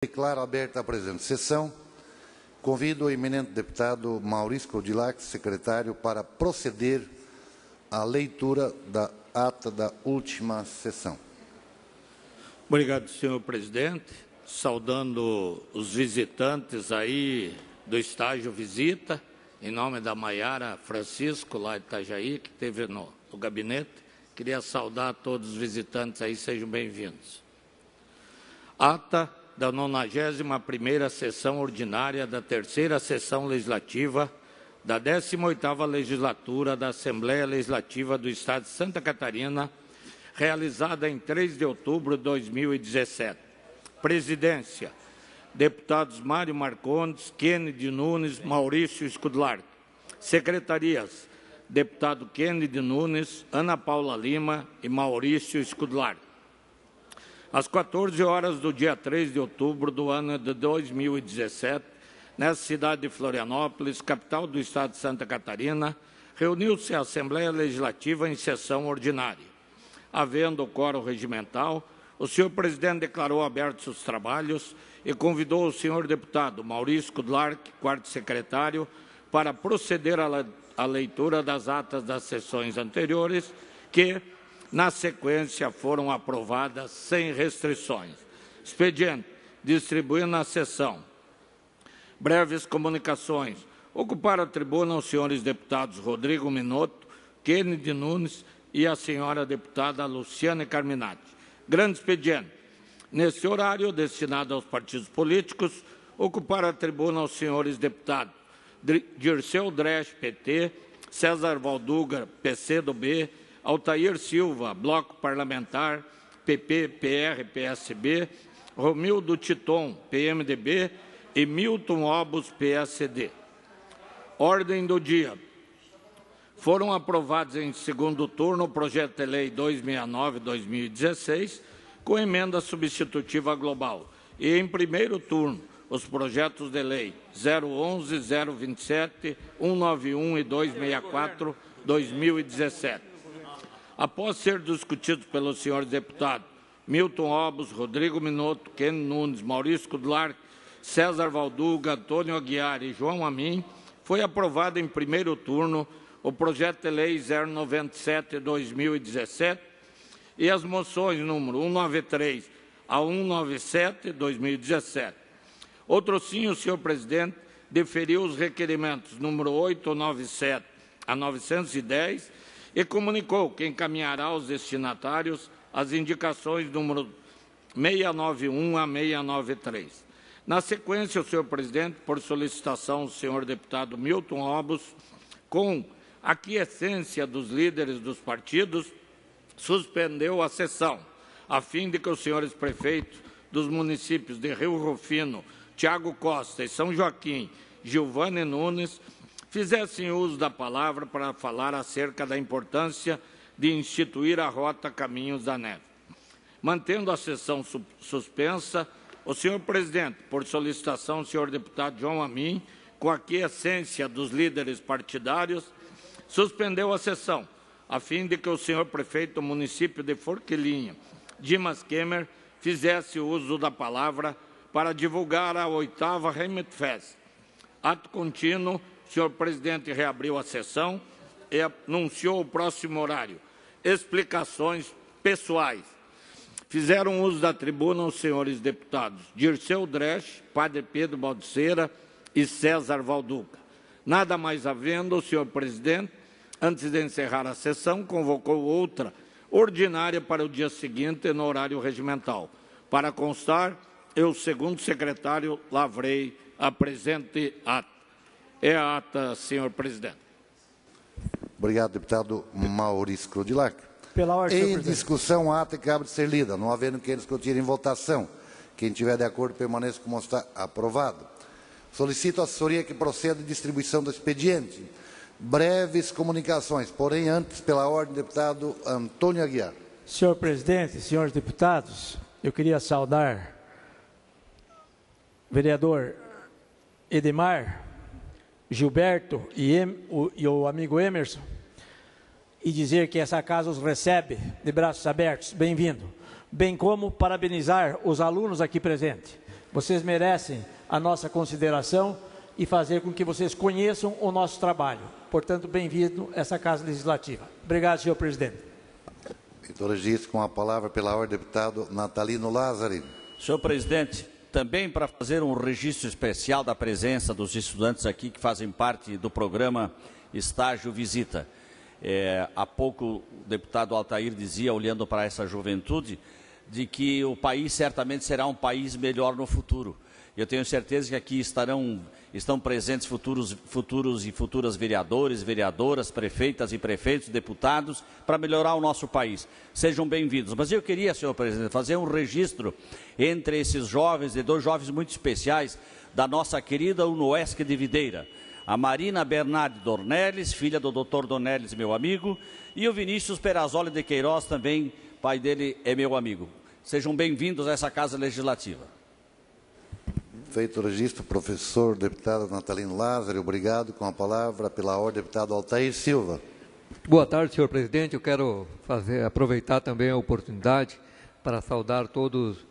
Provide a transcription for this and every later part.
Declaro aberta a presente sessão. Convido o eminente deputado Maurício Codilac, secretário, para proceder à leitura da ata da última sessão. Obrigado, senhor presidente. Saudando os visitantes aí do estágio visita, em nome da Maiara Francisco, lá de Itajaí, que esteve no gabinete. Queria saudar todos os visitantes aí, sejam bem-vindos. Ata da 91ª sessão ordinária da 3ª sessão legislativa da 18ª legislatura da Assembleia Legislativa do Estado de Santa Catarina, realizada em 3 de outubro de 2017. Presidência: deputados Mário Marcondes, Kennedy Nunes, Maurício Scudlar. Secretarias: deputado Kennedy Nunes, Ana Paula Lima e Maurício Scudlar. Às 14 horas do dia 3 de outubro do ano de 2017, nessa cidade de Florianópolis, capital do estado de Santa Catarina, reuniu-se a Assembleia Legislativa em sessão ordinária. Havendo o quórum regimental, o senhor presidente declarou abertos os trabalhos e convidou o senhor deputado Maurício Codilac, quarto secretário, para proceder à leitura das atas das sessões anteriores, que, na sequência, foram aprovadas sem restrições. Expediente: distribuir na sessão. Breves comunicações. Ocupar a tribuna os senhores deputados Rodrigo Minotto, Kennedy Nunes e a senhora deputada Luciane Carminati. Grande expediente. Nesse horário destinado aos partidos políticos, ocupar a tribuna os senhores deputados Dirceu Dresch, PT, César Valduga, PCdoB, Altair Silva, Bloco Parlamentar, PP, PR, PSB, Romildo Titon, PMDB e Milton Obos, PSD. Ordem do dia. Foram aprovados em segundo turno o projeto de lei 269/2016, com emenda substitutiva global, e em primeiro turno os projetos de lei 011, 027, 191 e 264/2017. Após ser discutidos pelos senhores deputados Milton Obos, Rodrigo Minotto, Kennedy Nunes, Maurício Codilac, César Valduga, Antônio Aguiar e João Amin, foi aprovado em primeiro turno o projeto de lei 097/2017 e as moções número 193 a 197/2017. Outro sim, o senhor presidente deferiu os requerimentos número 897 a 910 e comunicou que encaminhará aos destinatários as indicações número 691 a 693. Na sequência, o senhor presidente, por solicitação do senhor deputado Milton Obos, com aquiescência dos líderes dos partidos, suspendeu a sessão, a fim de que os senhores prefeitos dos municípios de Rio Rufino, Tiago Costa e São Joaquim, Giovanni Nunes, fizessem uso da palavra para falar acerca da importância de instituir a Rota Caminhos da Neve. Mantendo a sessão suspensa, o senhor presidente, por solicitação do senhor deputado João Amin, com aquiescência dos líderes partidários, suspendeu a sessão, a fim de que o senhor prefeito do município de Forquilinha, Dimas Kemmer, fizesse uso da palavra para divulgar a 8ª Heimatfest. Ato contínuo, o senhor presidente reabriu a sessão e anunciou o próximo horário. Explicações pessoais. Fizeram uso da tribuna os senhores deputados Dirceu Dresch, Padre Pedro Baldiceira e César Valduga. Nada mais havendo, o senhor presidente, antes de encerrar a sessão, convocou outra ordinária para o dia seguinte, no horário regimental. Para constar, eu, segundo secretário, lavrei a presente ata. É a ata, senhor presidente. Obrigado, deputado Maurício Codilac. Pela ordem, senhor em presidente. discussão, a ata acaba de ser lida, não havendo quem discutir em votação. Quem tiver de acordo, permaneça como está. Aprovado. Solicito à assessoria que proceda à distribuição do expediente. Breves comunicações, porém, antes, pela ordem, deputado Antônio Aguiar. Senhor presidente, senhores deputados, eu queria saudar o vereador Edmar, Gilberto e o amigo Emerson, e dizer que essa casa os recebe de braços abertos. Bem-vindo. Bem como parabenizar os alunos aqui presentes. Vocês merecem a nossa consideração e fazer com que vocês conheçam o nosso trabalho. Portanto, bem-vindo a essa Casa Legislativa. Obrigado, senhor presidente. Feito o registro, com a palavra pela ordem, deputado Natalino Lázari. Senhor presidente, também para fazer um registro especial da presença dos estudantes aqui que fazem parte do programa Estágio Visita. Há pouco o deputado Altair dizia, olhando para essa juventude, de que o país certamente será um país melhor no futuro. Eu tenho certeza que aqui estão presentes futuros e futuras vereadores, vereadoras, prefeitas e prefeitos, deputados, para melhorar o nosso país. Sejam bem-vindos. Mas eu queria, senhor presidente, fazer um registro entre esses jovens, de dois jovens muito especiais, da nossa querida UNOESC de Videira. A Marina Bernardi Dornelles, filha do Dr. Dornelles, meu amigo, e o Vinícius Perazzoli de Queiroz, também, pai dele é meu amigo. Sejam bem-vindos a essa Casa Legislativa. Feito o registro, professor deputado Natalino Lázari, obrigado. Com a palavra, pela ordem, deputado Altair Silva. Boa tarde, senhor presidente. Eu quero aproveitar também a oportunidade para saudar todos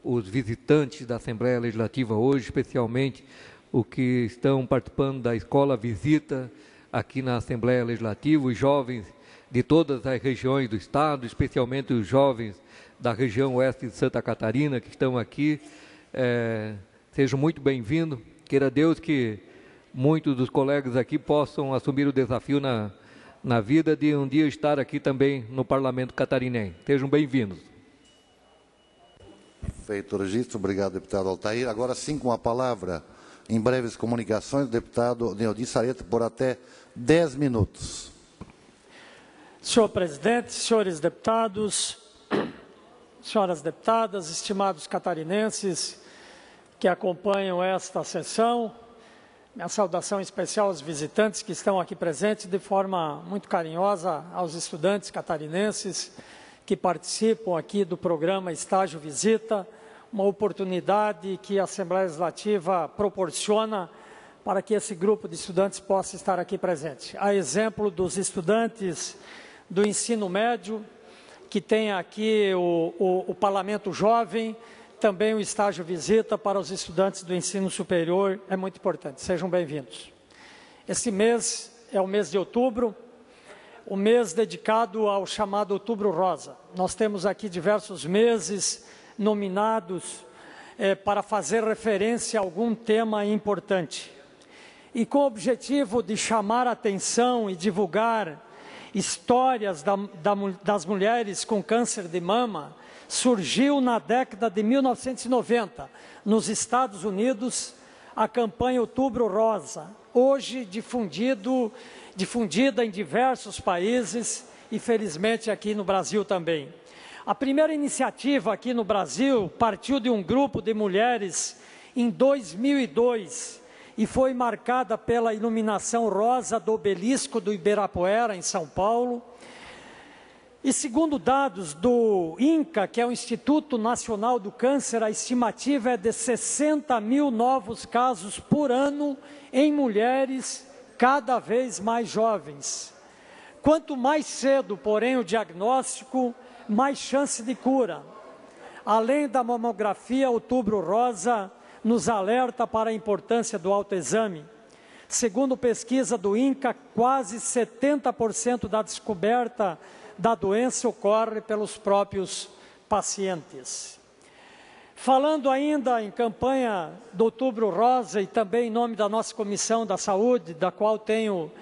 os visitantes da Assembleia Legislativa hoje, especialmente os que estão participando da Escola Visita aqui na Assembleia Legislativa, os jovens de todas as regiões do Estado, especialmente os jovens da região oeste de Santa Catarina que estão aqui. Sejam muito bem-vindos. Queira Deus que muitos dos colegas aqui possam assumir o desafio na vida de um dia estar aqui também no Parlamento catarinense. Sejam bem-vindos. Feito o registro, obrigado, deputado Altair. Agora sim, com a palavra, em breves comunicações, o deputado Neudi Sareta, por até 10 minutos. Senhor presidente, senhores deputados, senhoras deputadas, estimados catarinenses que acompanham esta sessão, minha saudação especial aos visitantes que estão aqui presentes, de forma muito carinhosa aos estudantes catarinenses que participam aqui do programa Estágio Visita, uma oportunidade que a Assembleia Legislativa proporciona para que esse grupo de estudantes possa estar aqui presente. A exemplo dos estudantes do ensino médio, que tem aqui o Parlamento Jovem, também o estágio visita para os estudantes do ensino superior, é muito importante. Sejam bem-vindos. Esse mês é o mês de outubro, o mês dedicado ao chamado Outubro Rosa. Nós temos aqui diversos meses nominados para fazer referência a algum tema importante. E com o objetivo de chamar a atenção e divulgar histórias das mulheres com câncer de mama, surgiu na década de 1990, nos Estados Unidos, a campanha Outubro Rosa, hoje difundida em diversos países e, felizmente, aqui no Brasil também. A primeira iniciativa aqui no Brasil partiu de um grupo de mulheres em 2002 e foi marcada pela iluminação rosa do obelisco do Ibirapuera, em São Paulo. E segundo dados do INCA, que é o Instituto Nacional do Câncer, a estimativa é de 60 mil novos casos por ano em mulheres cada vez mais jovens. Quanto mais cedo, porém, o diagnóstico, mais chance de cura. Além da mamografia, Outubro Rosa nos alerta para a importância do autoexame. Segundo pesquisa do INCA, quase 70% da descoberta da doença ocorre pelos próprios pacientes. Falando ainda em campanha do Outubro Rosa e também em nome da nossa Comissão da Saúde, da qual tenho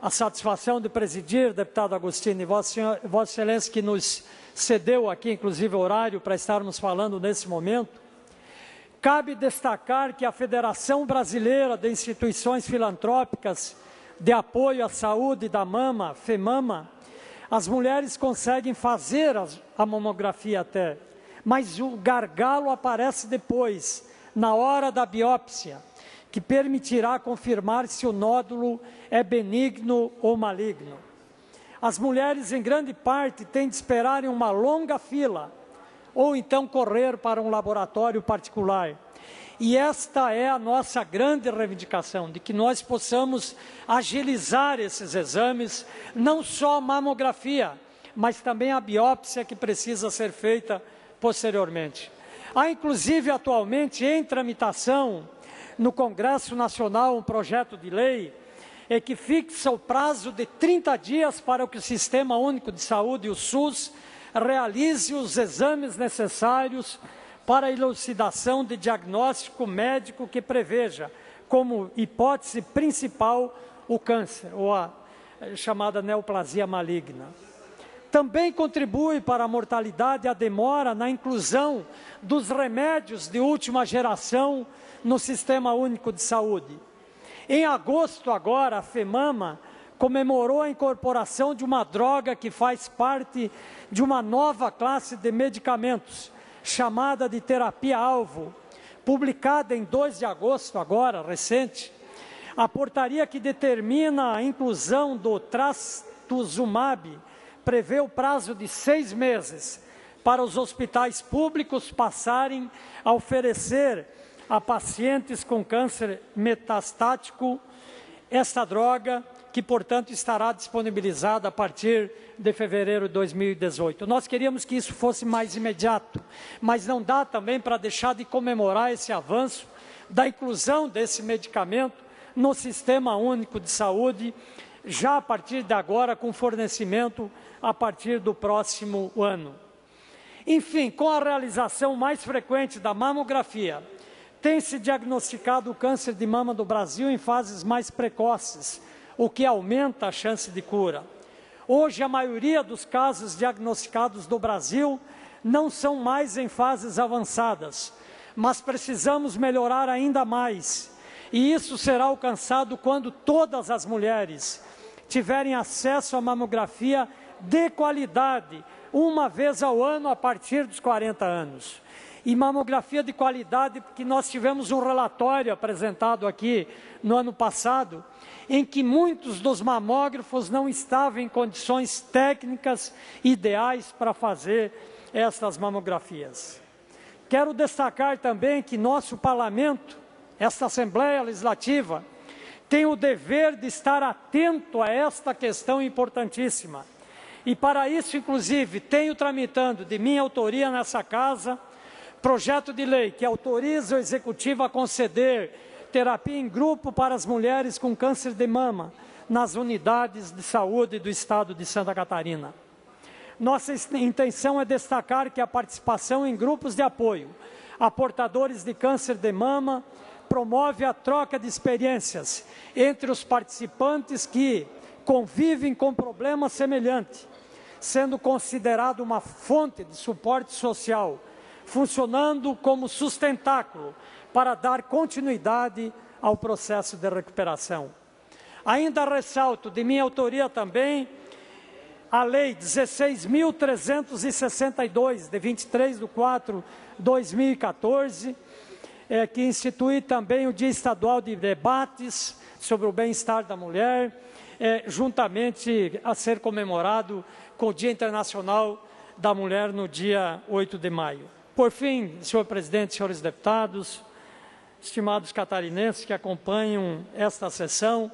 a satisfação de presidir, deputado Agostinho, e Vossa Excelência que nos cedeu aqui, inclusive, horário para estarmos falando nesse momento, cabe destacar que a Federação Brasileira de Instituições Filantrópicas de Apoio à Saúde da Mama, FEMAMA, as mulheres conseguem fazer a mamografia até, mas o gargalo aparece depois, na hora da biópsia, que permitirá confirmar se o nódulo é benigno ou maligno. As mulheres, em grande parte, têm de esperar em uma longa fila, ou então correr para um laboratório particular. E esta é a nossa grande reivindicação, de que nós possamos agilizar esses exames, não só a mamografia, mas também a biópsia que precisa ser feita posteriormente. Há, inclusive, atualmente em tramitação no Congresso Nacional um projeto de lei que fixa o prazo de 30 dias para que o Sistema Único de Saúde, o SUS, realize os exames necessários para a elucidação de diagnóstico médico que preveja como hipótese principal o câncer, ou a chamada neoplasia maligna. Também contribui para a mortalidade a demora na inclusão dos remédios de última geração no Sistema Único de Saúde. Em agosto agora, a FEMAMA comemorou a incorporação de uma droga que faz parte de uma nova classe de medicamentos, chamada de terapia-alvo, publicada em 2 de agosto agora, recente. A portaria que determina a inclusão do trastuzumab prevê o prazo de 6 meses para os hospitais públicos passarem a oferecer a pacientes com câncer metastático esta droga, que, portanto, estará disponibilizada a partir de fevereiro de 2018. Nós queríamos que isso fosse mais imediato, mas não dá também para deixar de comemorar esse avanço da inclusão desse medicamento no Sistema Único de Saúde, já a partir de agora, com fornecimento a partir do próximo ano. Enfim, com a realização mais frequente da mamografia, tem-se diagnosticado o câncer de mama do Brasil em fases mais precoces, o que aumenta a chance de cura. Hoje, a maioria dos casos diagnosticados do Brasil não são mais em fases avançadas, mas precisamos melhorar ainda mais. E isso será alcançado quando todas as mulheres tiverem acesso à mamografia de qualidade, uma vez ao ano a partir dos 40 anos. E mamografia de qualidade, porque nós tivemos um relatório apresentado aqui no ano passado, em que muitos dos mamógrafos não estavam em condições técnicas ideais para fazer estas mamografias. Quero destacar também que nosso parlamento, esta Assembleia Legislativa, tem o dever de estar atento a esta questão importantíssima. E para isso, inclusive, tenho tramitando de minha autoria nessa casa, projeto de lei que autoriza o Executivo a conceder terapia em grupo para as mulheres com câncer de mama nas unidades de saúde do Estado de Santa Catarina. Nossa intenção é destacar que a participação em grupos de apoio a portadores de câncer de mama promove a troca de experiências entre os participantes que convivem com problemas semelhantes, sendo considerado uma fonte de suporte social, funcionando como sustentáculo para dar continuidade ao processo de recuperação. Ainda ressalto de minha autoria também a Lei 16.362, de 23/4/2014, que institui também o Dia Estadual de Debates sobre o Bem-Estar da Mulher, juntamente a ser comemorado com o Dia Internacional da Mulher no dia 8 de maio. Por fim, senhor presidente, senhores deputados, estimados catarinenses que acompanham esta sessão,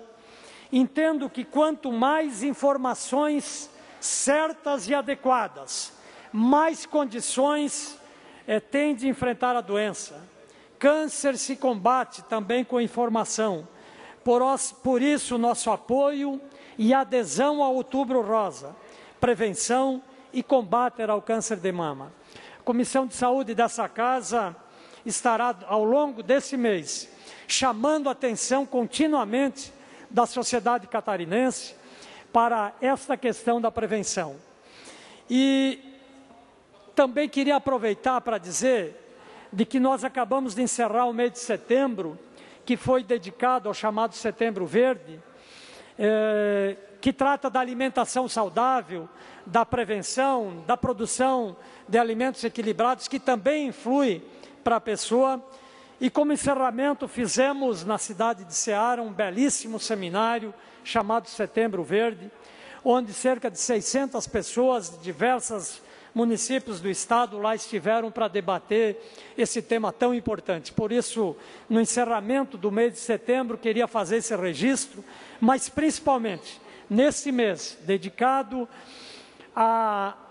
entendo que quanto mais informações certas e adequadas, mais condições tem de enfrentar a doença. Câncer se combate também com informação. Por isso, nosso apoio e adesão ao Outubro Rosa, prevenção e combate ao câncer de mama. A Comissão de Saúde dessa casa estará, ao longo desse mês, chamando a atenção continuamente da sociedade catarinense para esta questão da prevenção. E também queria aproveitar para dizer de que nós acabamos de encerrar o mês de setembro, que foi dedicado ao chamado Setembro Verde, que trata da alimentação saudável, da prevenção, da produção de alimentos equilibrados, que também influi para a pessoa. E como encerramento fizemos na cidade de Ceará um belíssimo seminário chamado Setembro Verde, onde cerca de 600 pessoas de diversos municípios do estado lá estiveram para debater esse tema tão importante. Por isso, no encerramento do mês de setembro, queria fazer esse registro, mas principalmente nesse mês dedicado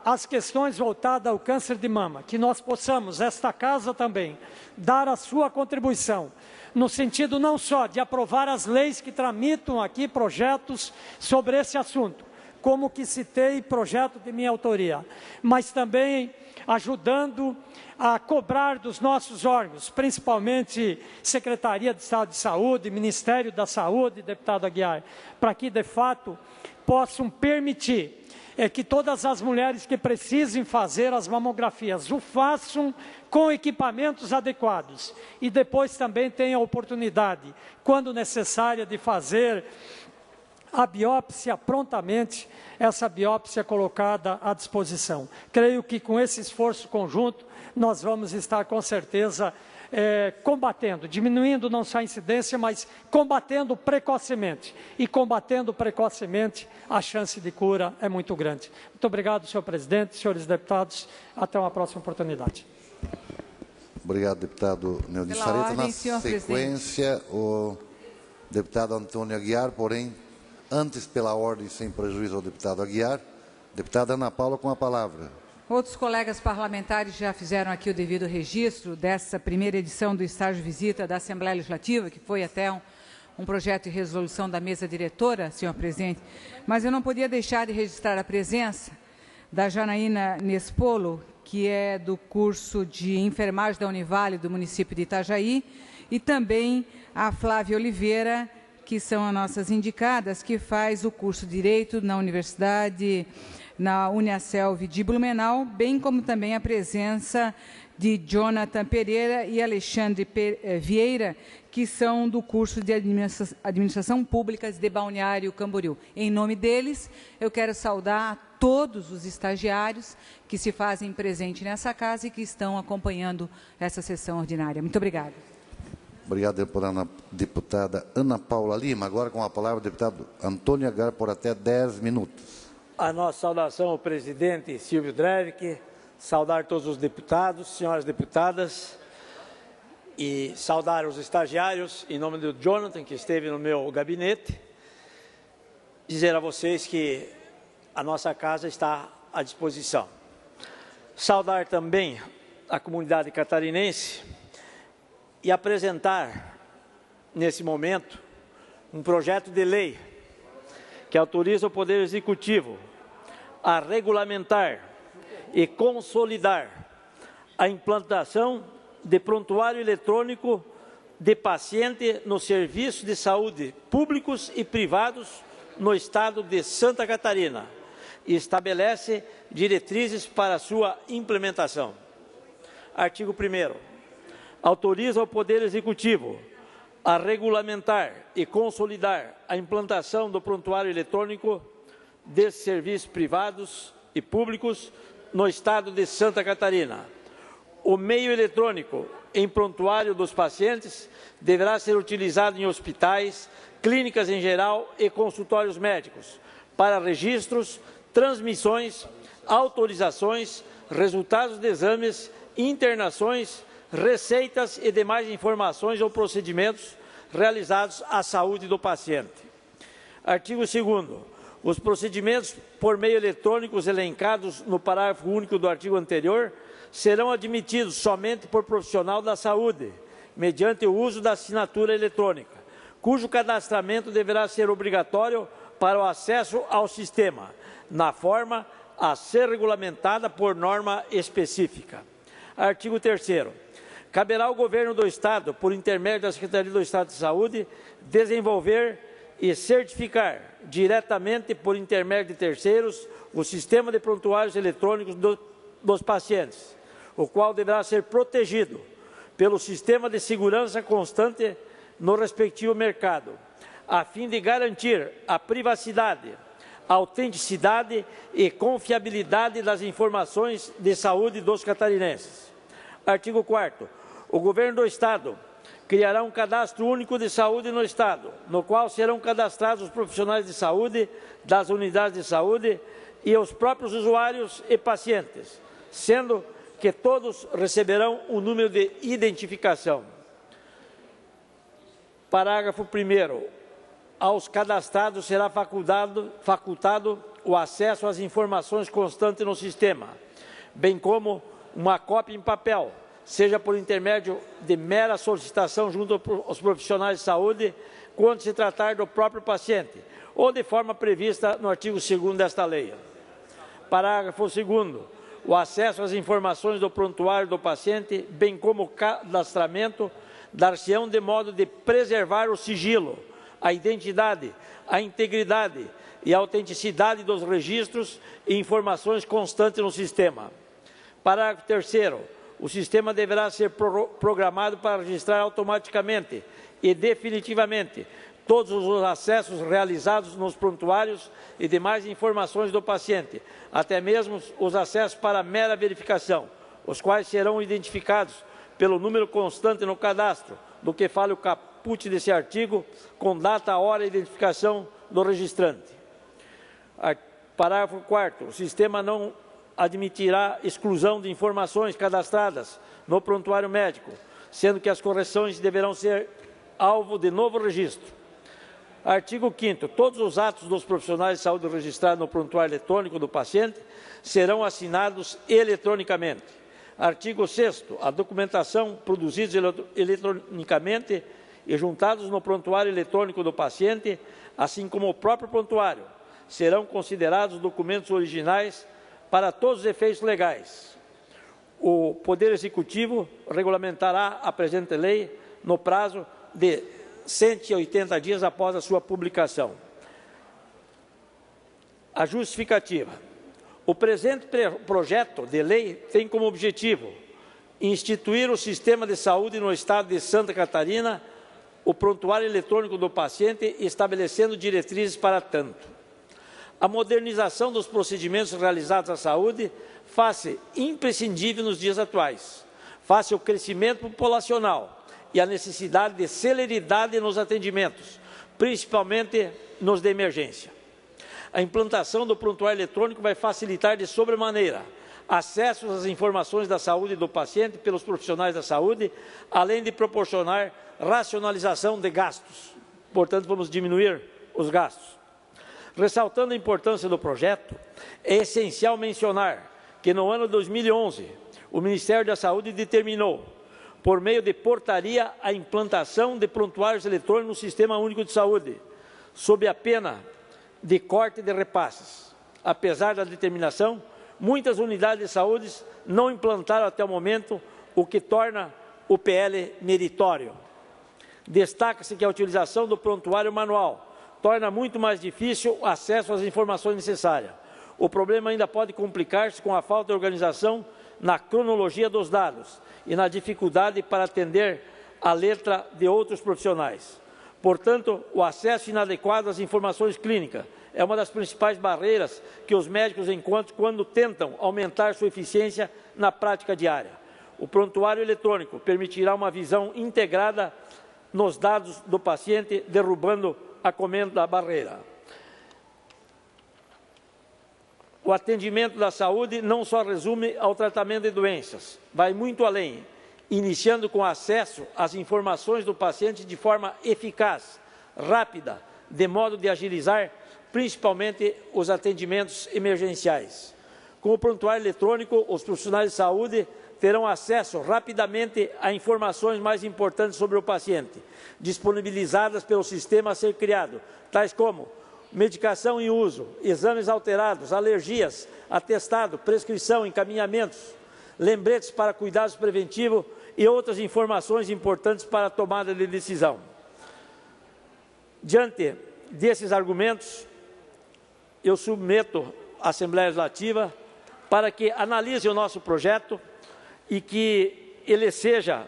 as questões voltadas ao câncer de mama, que nós possamos, esta casa também, dar a sua contribuição, no sentido não só de aprovar as leis que tramitam aqui projetos sobre esse assunto, como que citei projeto de minha autoria, mas também ajudando a cobrar dos nossos órgãos, principalmente Secretaria de Estado de Saúde, Ministério da Saúde, deputado Aguiar, para que, de fato, possam permitir que todas as mulheres que precisem fazer as mamografias o façam com equipamentos adequados e depois também tenham a oportunidade, quando necessária, de fazer a biópsia prontamente, essa biópsia colocada à disposição. Creio que com esse esforço conjunto, nós vamos estar com certeza combatendo, diminuindo não só a incidência, mas combatendo precocemente. E combatendo precocemente, a chance de cura é muito grande. Muito obrigado, senhor presidente, senhores deputados. Até uma próxima oportunidade. Obrigado, deputado Neudi Sareta. Na sequência, o deputado Antônio Aguiar, porém, antes, pela ordem, sem prejuízo ao deputado Aguiar, deputada Ana Paula com a palavra. Outros colegas parlamentares já fizeram aqui o devido registro dessa primeira edição do estágio visita da Assembleia Legislativa, que foi até um projeto de resolução da mesa diretora, senhor presidente, mas eu não podia deixar de registrar a presença da Janaína Nespolo, que é do curso de enfermagem da Univale do município de Itajaí, e também a Flávia Oliveira, que são as nossas indicadas, que faz o curso de Direito na Universidade, na Uniaselv de Blumenau, bem como também a presença de Jonathan Pereira e Alexandre Vieira, que são do curso de Administração Pública de Balneário Camboriú. Em nome deles, eu quero saudar todos os estagiários que se fazem presente nessa casa e que estão acompanhando essa sessão ordinária. Muito obrigada. Obrigado, deputada Ana Paula Lima. Agora, com a palavra, o deputado Antônio Aguiar, por até 10 minutos. A nossa saudação ao presidente Silvio Drevik, saudar todos os deputados, senhoras deputadas, e saudar os estagiários, em nome do Jonathan, que esteve no meu gabinete, dizer a vocês que a nossa casa está à disposição. Saudar também a comunidade catarinense e apresentar, nesse momento, um projeto de lei que autoriza o Poder Executivo a regulamentar e consolidar a implantação de prontuário eletrônico de paciente nos serviços de saúde públicos e privados no estado de Santa Catarina e estabelece diretrizes para sua implementação. Artigo 1º. Autoriza o Poder Executivo a regulamentar e consolidar a implantação do prontuário eletrônico desses serviços privados e públicos no estado de Santa Catarina. O meio eletrônico em prontuário dos pacientes deverá ser utilizado em hospitais, clínicas em geral e consultórios médicos para registros, transmissões, autorizações, resultados de exames, internações, receitas e demais informações ou procedimentos realizados à saúde do paciente. Artigo 2º. Os procedimentos por meio eletrônico elencados no parágrafo único do artigo anterior serão admitidos somente por profissional da saúde, mediante o uso da assinatura eletrônica, cujo cadastramento deverá ser obrigatório para o acesso ao sistema, na forma a ser regulamentada por norma específica. Artigo 3º. Caberá ao Governo do Estado, por intermédio da Secretaria do Estado de Saúde, desenvolver e certificar diretamente por intermédio de terceiros o sistema de prontuários eletrônicos dos pacientes, o qual deverá ser protegido pelo sistema de segurança constante no respectivo mercado, a fim de garantir a privacidade, a autenticidade e confiabilidade das informações de saúde dos catarinenses. Artigo 4º. O Governo do Estado criará um cadastro único de saúde no Estado, no qual serão cadastrados os profissionais de saúde das unidades de saúde e os próprios usuários e pacientes, sendo que todos receberão um número de identificação. Parágrafo 1º. Aos cadastrados será facultado o acesso às informações constante no sistema, bem como uma cópia em papel, seja por intermédio de mera solicitação junto aos profissionais de saúde, quando se tratar do próprio paciente, ou de forma prevista no artigo 2º desta lei. Parágrafo 2º. O acesso às informações do prontuário do paciente, bem como o cadastramento, dar-se-ão de modo de preservar o sigilo, a identidade, a integridade e a autenticidade dos registros e informações constantes no sistema. Parágrafo 3º. O sistema deverá ser programado para registrar automaticamente e definitivamente todos os acessos realizados nos prontuários e demais informações do paciente, até mesmo os acessos para mera verificação, os quais serão identificados pelo número constante no cadastro, do que fala o caput desse artigo, com data, hora e identificação do registrante. Parágrafo 4º. O sistema não admitirá exclusão de informações cadastradas no prontuário médico, sendo que as correções deverão ser alvo de novo registro. Artigo 5º. Todos os atos dos profissionais de saúde registrados no prontuário eletrônico do paciente serão assinados eletronicamente. Artigo 6º. A documentação produzida eletronicamente e juntados no prontuário eletrônico do paciente, assim como o próprio prontuário, serão considerados documentos originais para todos os efeitos legais. O Poder Executivo regulamentará a presente lei no prazo de 180 dias após a sua publicação. A justificativa. O presente projeto de lei tem como objetivo instituir o sistema de saúde no estado de Santa Catarina, o prontuário eletrônico do paciente, estabelecendo diretrizes para tanto. A modernização dos procedimentos realizados à saúde faz-se imprescindível nos dias atuais, face ao crescimento populacional e à necessidade de celeridade nos atendimentos, principalmente nos de emergência. A implantação do prontuário eletrônico vai facilitar de sobremaneira acesso às informações da saúde do paciente pelos profissionais da saúde, além de proporcionar racionalização de gastos. Portanto, vamos diminuir os gastos. Ressaltando a importância do projeto, é essencial mencionar que no ano 2011, o Ministério da Saúde determinou, por meio de portaria, a implantação de prontuários eletrônicos no Sistema Único de Saúde, sob a pena de corte de repasses. Apesar da determinação, muitas unidades de saúde não implantaram até o momento, o que torna o PL meritório. Destaca-se que a utilização do prontuário manual torna muito mais difícil o acesso às informações necessárias. O problema ainda pode complicar-se com a falta de organização na cronologia dos dados e na dificuldade para atender a letra de outros profissionais. Portanto, o acesso inadequado às informações clínicas é uma das principais barreiras que os médicos encontram quando tentam aumentar sua eficiência na prática diária. O prontuário eletrônico permitirá uma visão integrada nos dados do paciente, derrubando a comenda da barreira. O atendimento da saúde não só resume ao tratamento de doenças, vai muito além, iniciando com acesso às informações do paciente de forma eficaz, rápida, de modo de agilizar principalmente os atendimentos emergenciais. Com o prontuário eletrônico, os profissionais de saúde terão acesso rapidamente a informações mais importantes sobre o paciente, disponibilizadas pelo sistema a ser criado, tais como medicação em uso, exames alterados, alergias, atestado, prescrição, encaminhamentos, lembretes para cuidados preventivos e outras informações importantes para a tomada de decisão. Diante desses argumentos, eu submeto à Assembleia Legislativa para que analise o nosso projeto e que ele seja,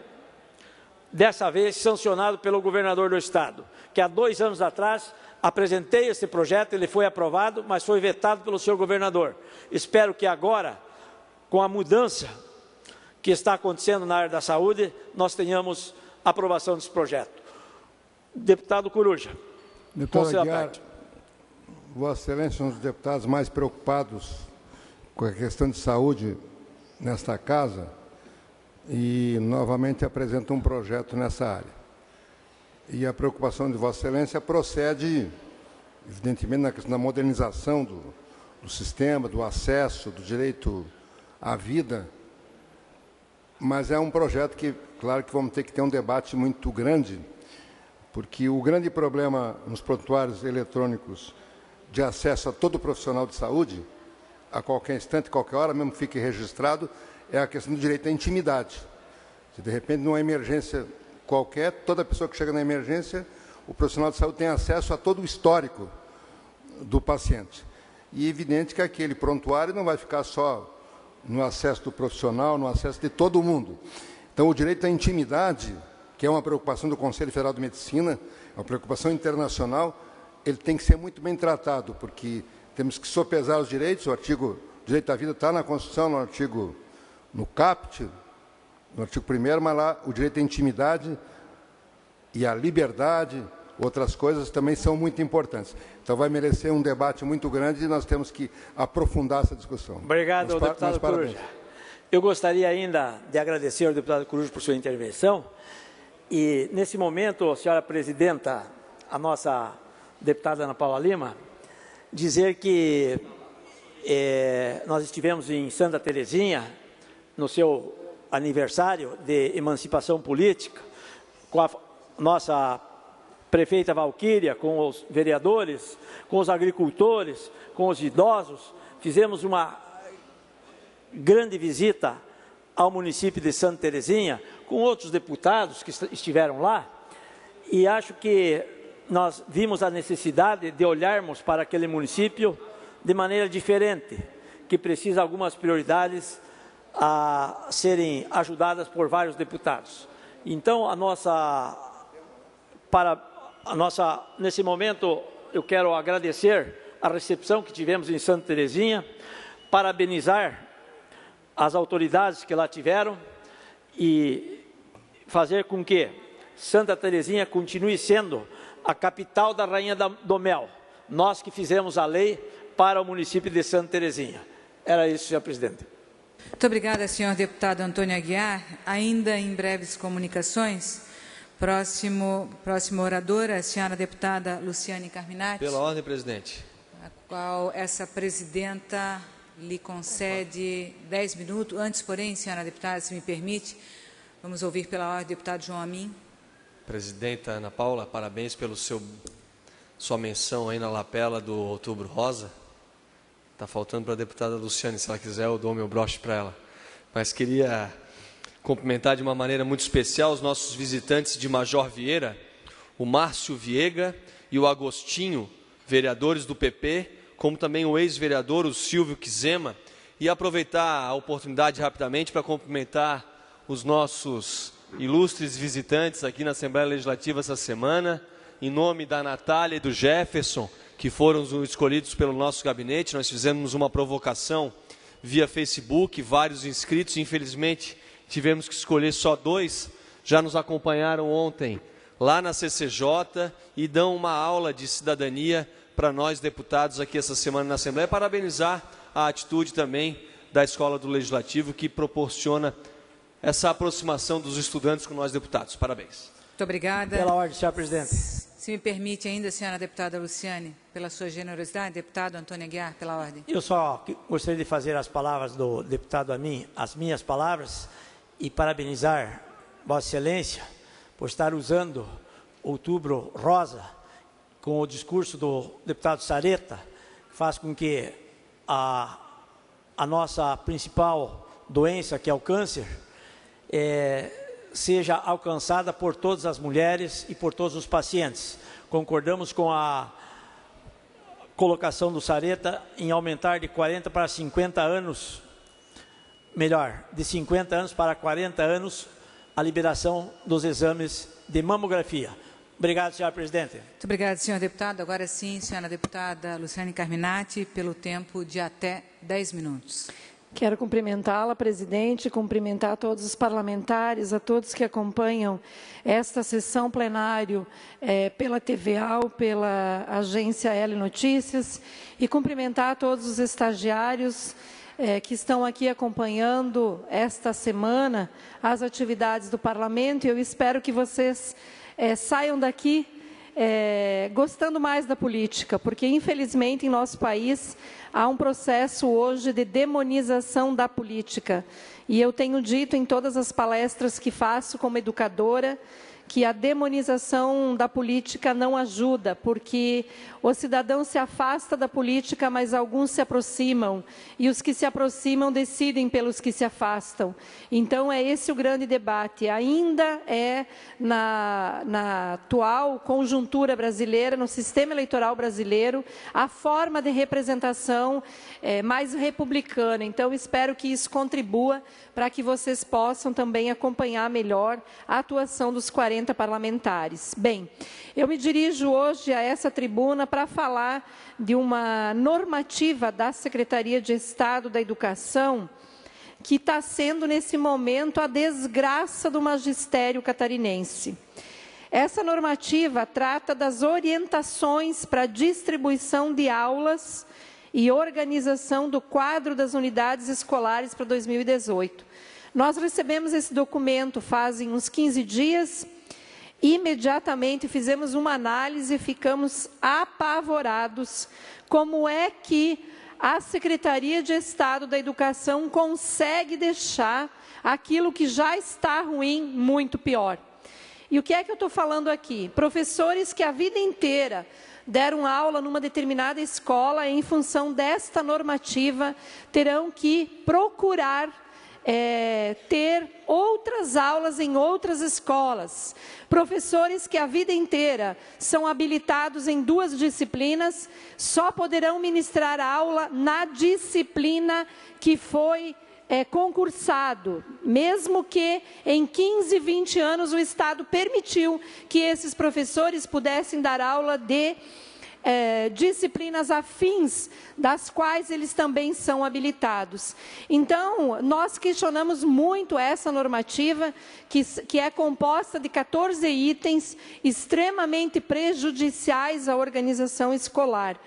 dessa vez, sancionado pelo governador do Estado, que há 2 anos atrás apresentei esse projeto, ele foi aprovado, mas foi vetado pelo senhor governador. Espero que agora, com a mudança que está acontecendo na área da saúde, nós tenhamos aprovação desse projeto. Deputado Coruja. Deputado Aguiar, Vossa Excelência, são os deputados mais preocupados com a questão de saúde nesta casa e novamente apresenta um projeto nessa área. E a preocupação de Vossa Excelência procede, evidentemente, na questão da modernização do sistema, do acesso, do direito à vida, mas é um projeto que, claro, que vamos ter que ter um debate muito grande, porque o grande problema nos prontuários eletrônicos de acesso a todo profissional de saúde, a qualquer instante, qualquer hora, mesmo que fique registrado, é a questão do direito à intimidade. Se, de repente, numa emergência qualquer, toda pessoa que chega na emergência, o profissional de saúde tem acesso a todo o histórico do paciente. E é evidente que aquele prontuário não vai ficar só no acesso do profissional, no acesso de todo mundo. Então, o direito à intimidade, que é uma preocupação do Conselho Federal de Medicina, é uma preocupação internacional, ele tem que ser muito bem tratado, porque temos que sopesar os direitos. O direito à vida está na Constituição, no caput, no artigo 1º, mas lá o direito à intimidade e à liberdade, outras coisas também são muito importantes. Então, vai merecer um debate muito grande e nós temos que aprofundar essa discussão. Obrigado, deputado Coruja. Eu gostaria ainda de agradecer ao deputado Coruja por sua intervenção. E, nesse momento, senhora presidenta, a nossa deputada Ana Paula Lima, dizer que nós estivemos em Santa Terezinha, no seu aniversário de emancipação política, com a nossa prefeita Valquíria, com os vereadores, com os agricultores, com os idosos. Fizemos uma grande visita ao município de Santa Terezinha, com outros deputados que estiveram lá, e acho que nós vimos a necessidade de olharmos para aquele município de maneira diferente, que precisa algumas prioridades a serem ajudadas por vários deputados. Então, nesse momento, eu quero agradecer a recepção que tivemos em Santa Terezinha, parabenizar as autoridades que lá tiveram e fazer com que Santa Terezinha continue sendo a capital da Rainha do Mel. Nós que fizemos a lei para o município de Santa Terezinha. Era isso, senhor presidente. Muito obrigada, senhor deputado Antônio Aguiar. Ainda em breves comunicações, próxima oradora, a senhora deputada Luciane Carminati. Pela ordem, presidente. A qual essa presidenta lhe concede 10 minutos. Antes, porém, senhora deputada, se me permite, vamos ouvir pela ordem o deputado João Amin. Presidenta Ana Paula, parabéns pela sua menção aí na lapela do Outubro Rosa. Está faltando para a deputada Luciane, se ela quiser eu dou meu broche para ela. Mas queria cumprimentar de uma maneira muito especial os nossos visitantes de Major Vieira, o Márcio Viega e o Agostinho, vereadores do PP, como também o ex-vereador, o Silvio Quizema, e aproveitar a oportunidade rapidamente para cumprimentar os nossos ilustres visitantes aqui na Assembleia Legislativa essa semana, em nome da Natália e do Jefferson, que foram escolhidos pelo nosso gabinete. Nós fizemos uma provocação via Facebook, vários inscritos, infelizmente tivemos que escolher só 2, já nos acompanharam ontem lá na CCJ e dão uma aula de cidadania para nós deputados aqui essa semana na Assembleia. Parabenizar a atitude também da Escola do Legislativo, que proporciona essa aproximação dos estudantes com nós deputados. Parabéns. Muito obrigada. Pela ordem, senhor presidente. Se me permite ainda, senhora deputada Luciane, pela sua generosidade, deputado Antônio Aguiar, pela ordem. Eu só gostaria de fazer as palavras do deputado Amin, as minhas palavras, e parabenizar Vossa Excelência por estar usando Outubro Rosa com o discurso do deputado Sareta, faz com que a nossa principal doença, que é o câncer, seja alcançada por todas as mulheres e por todos os pacientes. Concordamos com a colocação do Sareta em aumentar de 40 para 50 anos, melhor, de 50 anos para 40 anos, a liberação dos exames de mamografia. Obrigado, senhora presidente. Muito obrigado, senhor deputado. Agora sim, senhora deputada Luciane Carminati, pelo tempo de até 10 minutos. Quero cumprimentá-la, presidente, cumprimentar todos os parlamentares, a todos que acompanham esta sessão plenário pela TVA, pela agência L Notícias, e cumprimentar todos os estagiários que estão aqui acompanhando esta semana as atividades do Parlamento. Eu espero que vocês saiam daqui gostando mais da política, porque, infelizmente, em nosso país, há um processo hoje de demonização da política. E eu tenho dito em todas as palestras que faço como educadora, que a demonização da política não ajuda, porque o cidadão se afasta da política, mas alguns se aproximam, e os que se aproximam decidem pelos que se afastam. Então, é esse o grande debate. Ainda é na atual conjuntura brasileira, no sistema eleitoral brasileiro, a forma de representação mais republicana. Então, espero que isso contribua para que vocês possam também acompanhar melhor a atuação dos 40 parlamentares. Bem, eu me dirijo hoje a essa tribuna para falar de uma normativa da Secretaria de Estado da Educação que está sendo, nesse momento, a desgraça do magistério catarinense. Essa normativa trata das orientações para a distribuição de aulas e organização do quadro das unidades escolares para 2018. Nós recebemos esse documento fazem uns 15 dias, imediatamente fizemos uma análise e ficamos apavorados como é que a Secretaria de Estado da Educação consegue deixar aquilo que já está ruim muito pior. E o que é que eu estou falando aqui? Professores que a vida inteira deram aula numa determinada escola, em função desta normativa, terão que procurar ter outras aulas em outras escolas. Professores que a vida inteira são habilitados em 2 disciplinas, só poderão ministrar aula na disciplina que foi concursado, mesmo que em 15, 20 anos o Estado permitiu que esses professores pudessem dar aula de disciplinas afins, das quais eles também são habilitados. Então, nós questionamos muito essa normativa, que é composta de 14 itens extremamente prejudiciais à organização escolar,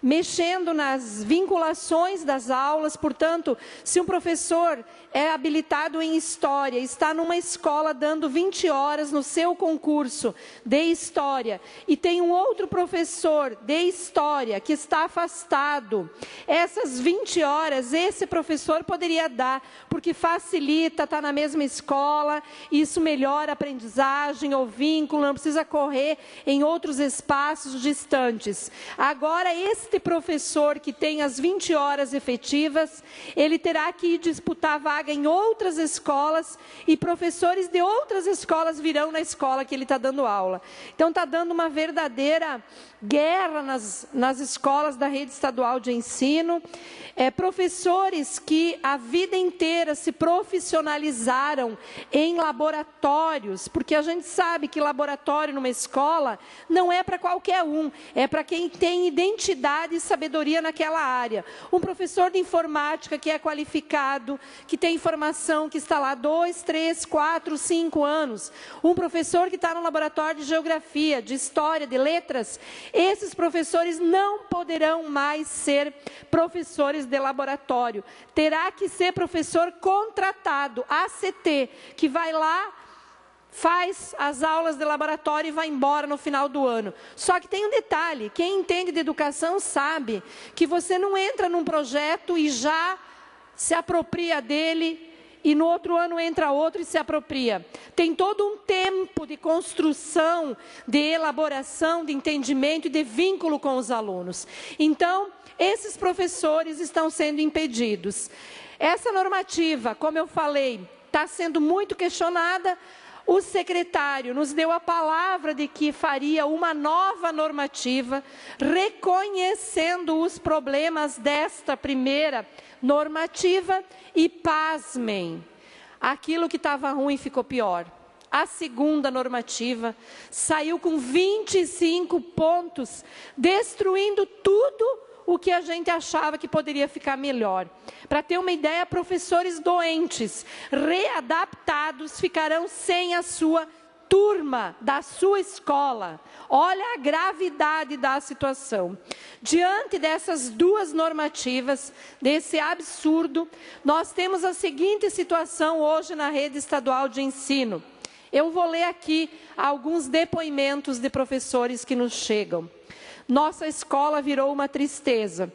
mexendo nas vinculações das aulas. Portanto, se um professor é habilitado em História, está numa escola dando 20 horas no seu concurso de História, e tem um outro professor de História que está afastado, essas 20 horas esse professor poderia dar, porque facilita, está na mesma escola, isso melhora a aprendizagem, o vínculo, não precisa correr em outros espaços distantes. Agora, este professor que tem as 20 horas efetivas, ele terá que disputar vaga em outras escolas, e professores de outras escolas virão na escola que ele está dando aula. Então, está dando uma verdadeira guerra nas escolas da rede estadual de ensino. Professores que a vida inteira se profissionalizaram em laboratórios, porque a gente sabe que laboratório numa escola não é para qualquer um, é para quem tem identidade e sabedoria naquela área. Um professor de informática que é qualificado, que tem formação, que está lá 2, 3, 4, 5 anos. Um professor que está no laboratório de geografia, de história, de letras. Esses professores não poderão mais ser professores de laboratório. Terá que ser professor contratado, ACT, que vai lá, faz as aulas de laboratório e vai embora no final do ano. Só que tem um detalhe, quem entende de educação sabe que você não entra num projeto e já se apropria dele, e no outro ano entra outro e se apropria. Tem todo um tempo de construção, de elaboração, de entendimento e de vínculo com os alunos. Então, esses professores estão sendo impedidos. Essa normativa, como eu falei, está sendo muito questionada. O secretário nos deu a palavra de que faria uma nova normativa, reconhecendo os problemas desta primeira normativa, e pasmem, aquilo que estava ruim ficou pior. A segunda normativa saiu com 25 pontos, destruindo tudo o que a gente achava que poderia ficar melhor. Para ter uma ideia, professores doentes, readaptados, ficarão sem a sua turma da sua escola. Olha a gravidade da situação. Diante dessas 2 normativas, desse absurdo, nós temos a seguinte situação hoje na rede estadual de ensino. Eu vou ler aqui alguns depoimentos de professores que nos chegam. Nossa escola virou uma tristeza.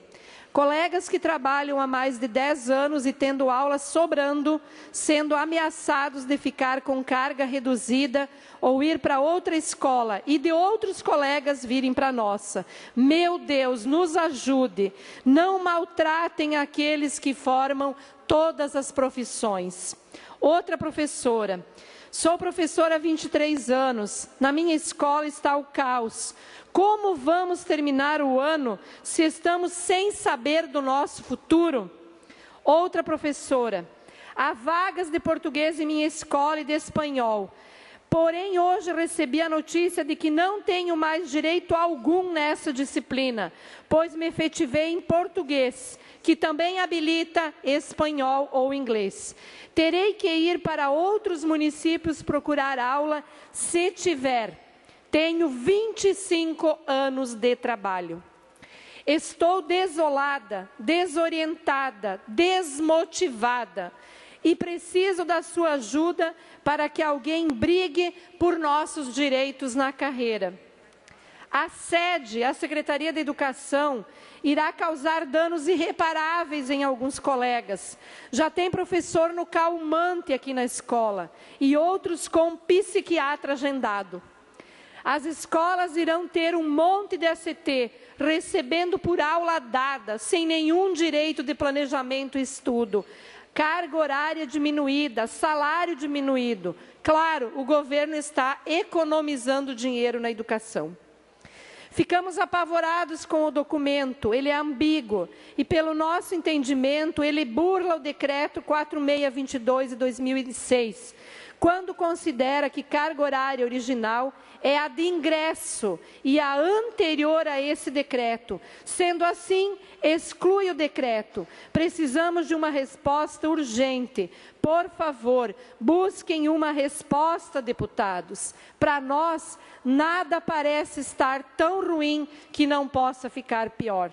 Colegas que trabalham há mais de 10 anos e tendo aulas sobrando, sendo ameaçados de ficar com carga reduzida ou ir para outra escola e de outros colegas virem para a nossa. Meu Deus, nos ajude. Não maltratem aqueles que formam todas as profissões. Outra professora. Sou professora há 23 anos. Na minha escola está o caos. Como vamos terminar o ano se estamos sem saber do nosso futuro? Outra professora. Há vagas de português em minha escola e de espanhol. Porém, hoje recebi a notícia de que não tenho mais direito algum nessa disciplina, pois me efetivei em português, que também habilita espanhol ou inglês. Terei que ir para outros municípios procurar aula, se tiver. Tenho 25 anos de trabalho. Estou desolada, desorientada, desmotivada e preciso da sua ajuda para que alguém brigue por nossos direitos na carreira. A sede, a Secretaria da Educação, irá causar danos irreparáveis em alguns colegas. Já tem professor no calmante aqui na escola e outros com psiquiatra agendado. As escolas irão ter um monte de ACT, recebendo por aula dada, sem nenhum direito de planejamento e estudo. Carga horária diminuída, salário diminuído. Claro, o governo está economizando dinheiro na educação. Ficamos apavorados com o documento, ele é ambíguo e, pelo nosso entendimento, ele burla o decreto 4622 de 2006, quando considera que carga horária original é a de ingresso e a anterior a esse decreto. Sendo assim, exclui o decreto. Precisamos de uma resposta urgente. Por favor, busquem uma resposta, deputados. Para nós, nada parece estar tão ruim que não possa ficar pior.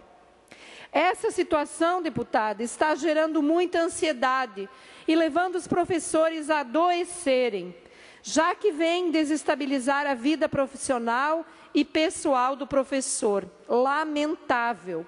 Essa situação, deputada, está gerando muita ansiedade e levando os professores a adoecerem, já que vem desestabilizar a vida profissional e pessoal do professor. Lamentável.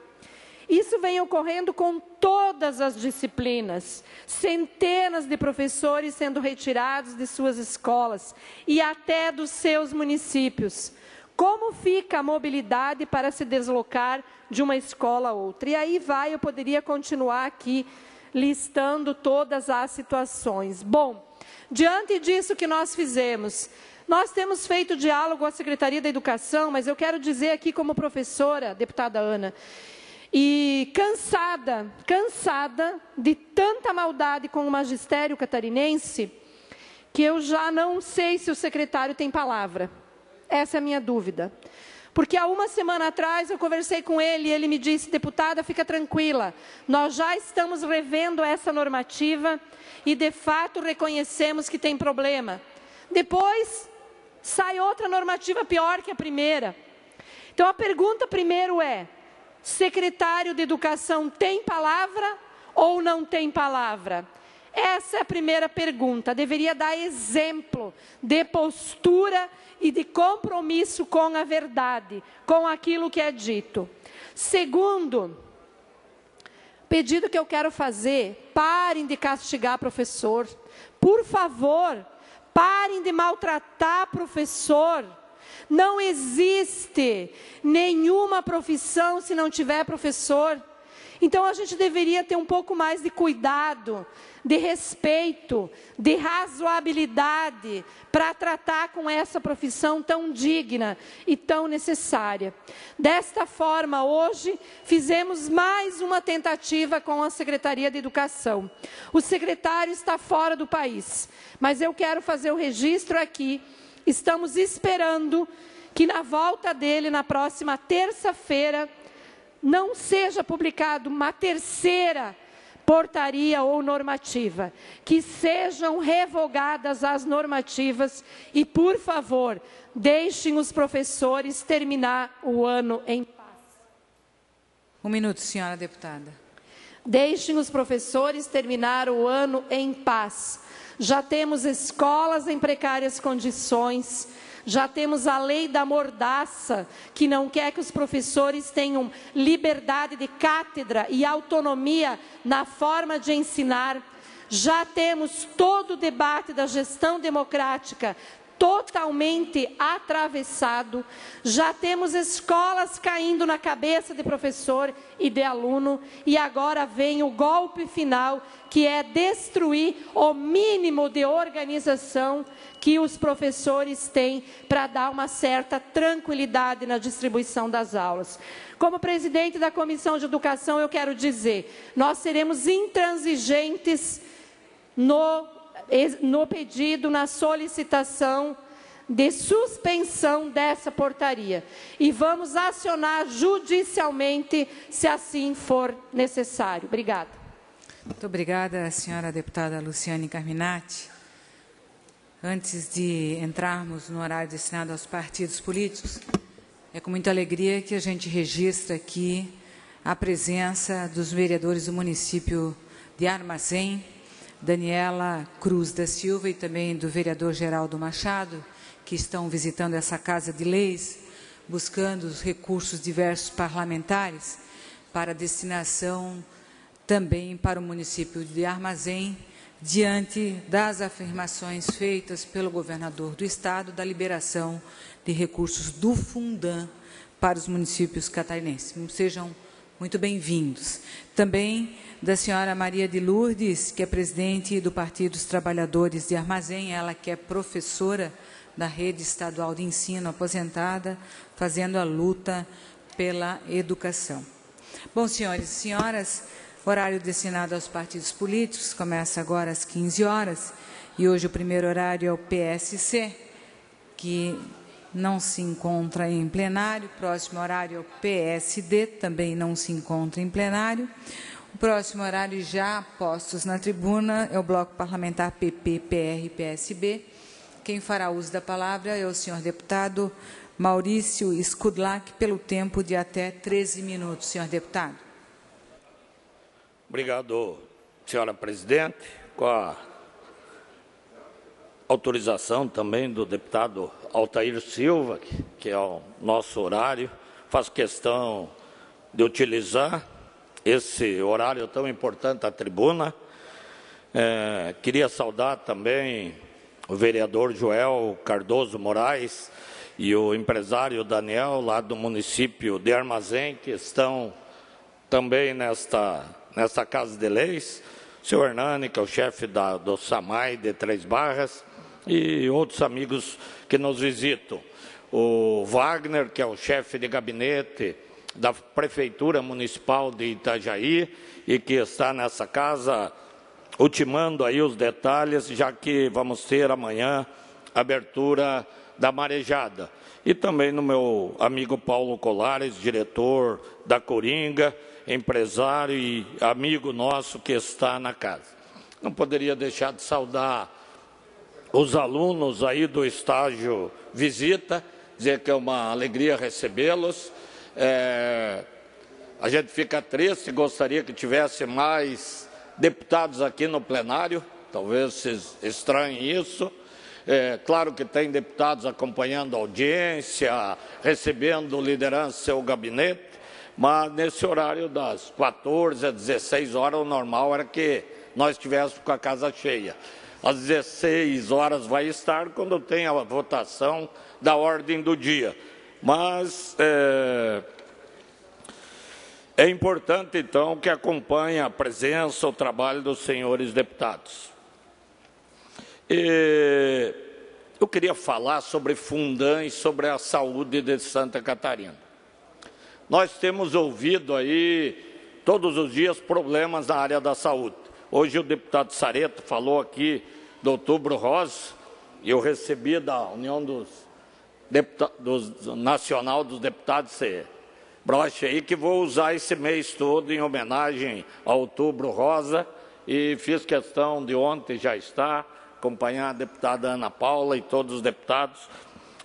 Isso vem ocorrendo com todas as disciplinas. Centenas de professores sendo retirados de suas escolas e até dos seus municípios. Como fica a mobilidade para se deslocar de uma escola a outra? E aí eu poderia continuar aqui listando todas as situações. Bom, diante disso que nós fizemos, nós temos feito diálogo com a Secretaria da Educação, mas eu quero dizer aqui como professora, deputada Ana, e cansada de tanta maldade com o magistério catarinense, que eu já não sei se o secretário tem palavra. Essa é a minha dúvida. Porque há uma semana atrás eu conversei com ele e ele me disse: deputada, fica tranquila, nós já estamos revendo essa normativa e de fato reconhecemos que tem problema. Depois sai outra normativa pior que a primeira. Então a pergunta primeiro é: secretário de Educação tem palavra ou não tem palavra? Essa é a primeira pergunta. Deveria dar exemplo de postura e de compromisso com a verdade, com aquilo que é dito. Segundo, pedido que eu quero fazer: parem de castigar professor. Por favor, parem de maltratar professor. Não existe nenhuma profissão se não tiver professor. Então a gente deveria ter um pouco mais de cuidado, de respeito, de razoabilidade para tratar com essa profissão tão digna e tão necessária. Desta forma, hoje, fizemos mais uma tentativa com a Secretaria de Educação. O secretário está fora do país, mas eu quero fazer o registro aqui. Estamos esperando que na volta dele, na próxima terça-feira, não seja publicado uma terceira portaria ou normativa, que sejam revogadas as normativas e, por favor, deixem os professores terminar o ano em paz. Um minuto, senhora deputada. Deixem os professores terminar o ano em paz. Já temos escolas em precárias condições, já temos a lei da mordaça, que não quer que os professores tenham liberdade de cátedra e autonomia na forma de ensinar. Já temos todo o debate da gestão democrática totalmente atravessado, já temos escolas caindo na cabeça de professor e de aluno, e agora vem o golpe final, que é destruir o mínimo de organização que os professores têm para dar uma certa tranquilidade na distribuição das aulas. Como presidente da Comissão de Educação, eu quero dizer, nós seremos intransigentes no pedido, na solicitação de suspensão dessa portaria. E vamos acionar judicialmente, se assim for necessário. Obrigada. Muito obrigada, senhora deputada Luciane Carminati. Antes de entrarmos no horário destinado aos partidos políticos, é com muita alegria que a gente registra aqui a presença dos vereadores do município de Armazém, Daniela Cruz da Silva, e também do vereador Geraldo Machado, que estão visitando essa Casa de Leis, buscando os recursos diversos parlamentares para destinação também para o município de Armazém, diante das afirmações feitas pelo governador do Estado da liberação de recursos do Fundan para os municípios catarinenses. Sejam muito bem-vindos. Também da senhora Maria de Lourdes, que é presidente do Partido dos Trabalhadores de Armazém, ela que é professora da Rede Estadual de Ensino, aposentada, fazendo a luta pela educação. Bom, senhores e senhoras, horário destinado aos partidos políticos começa agora às 15 horas, e hoje o primeiro horário é o PSC, que não se encontra em plenário. O próximo horário é o PSD, também não se encontra em plenário. O próximo horário, já postos na tribuna, é o bloco parlamentar PP, PR e PSB. Quem fará uso da palavra é o senhor deputado Maurício Skudlak, pelo tempo de até 13 minutos. Senhor deputado. Obrigado, senhora presidente. Com a autorização também do deputado Altair Silva, que é o nosso horário, faço questão de utilizar esse horário tão importante da tribuna. Queria saudar também o vereador Joel Cardoso Moraes e o empresário Daniel, lá do município de Armazém, que estão também nesta Casa de Leis, o senhor Hernani, que é o chefe do SAMAI de Três Barras, e outros amigos que nos visitam. O Wagner, que é o chefe de gabinete da Prefeitura Municipal de Itajaí, e que está nessa casa ultimando aí os detalhes, já que vamos ter amanhã a abertura da marejada. E também no meu amigo Paulo Colares, diretor da Coringa, empresário e amigo nosso que está na casa. Não poderia deixar de saudar os alunos aí do estágio visita, dizer que é uma alegria recebê-los. A gente fica triste, gostaria que tivesse mais deputados aqui no plenário, talvez vocês estranhem isso. Claro que tem deputados acompanhando a audiência, recebendo liderança do seu gabinete, mas nesse horário das 14 às 16 horas, o normal era que nós estivéssemos com a casa cheia. Às 16 horas vai estar quando tem a votação da ordem do dia. Mas é importante, então, que acompanhe a presença, o trabalho dos senhores deputados. Eu queria falar sobre Fundan e sobre a saúde de Santa Catarina. Nós temos ouvido aí, todos os dias, problemas na área da saúde. Hoje o deputado Sareta falou aqui do Outubro Rosa, e eu recebi da União Nacional dos Deputados broche aí, que vou usar esse mês todo em homenagem ao Outubro Rosa, e fiz questão de ontem já estar, acompanhar a deputada Ana Paula e todos os deputados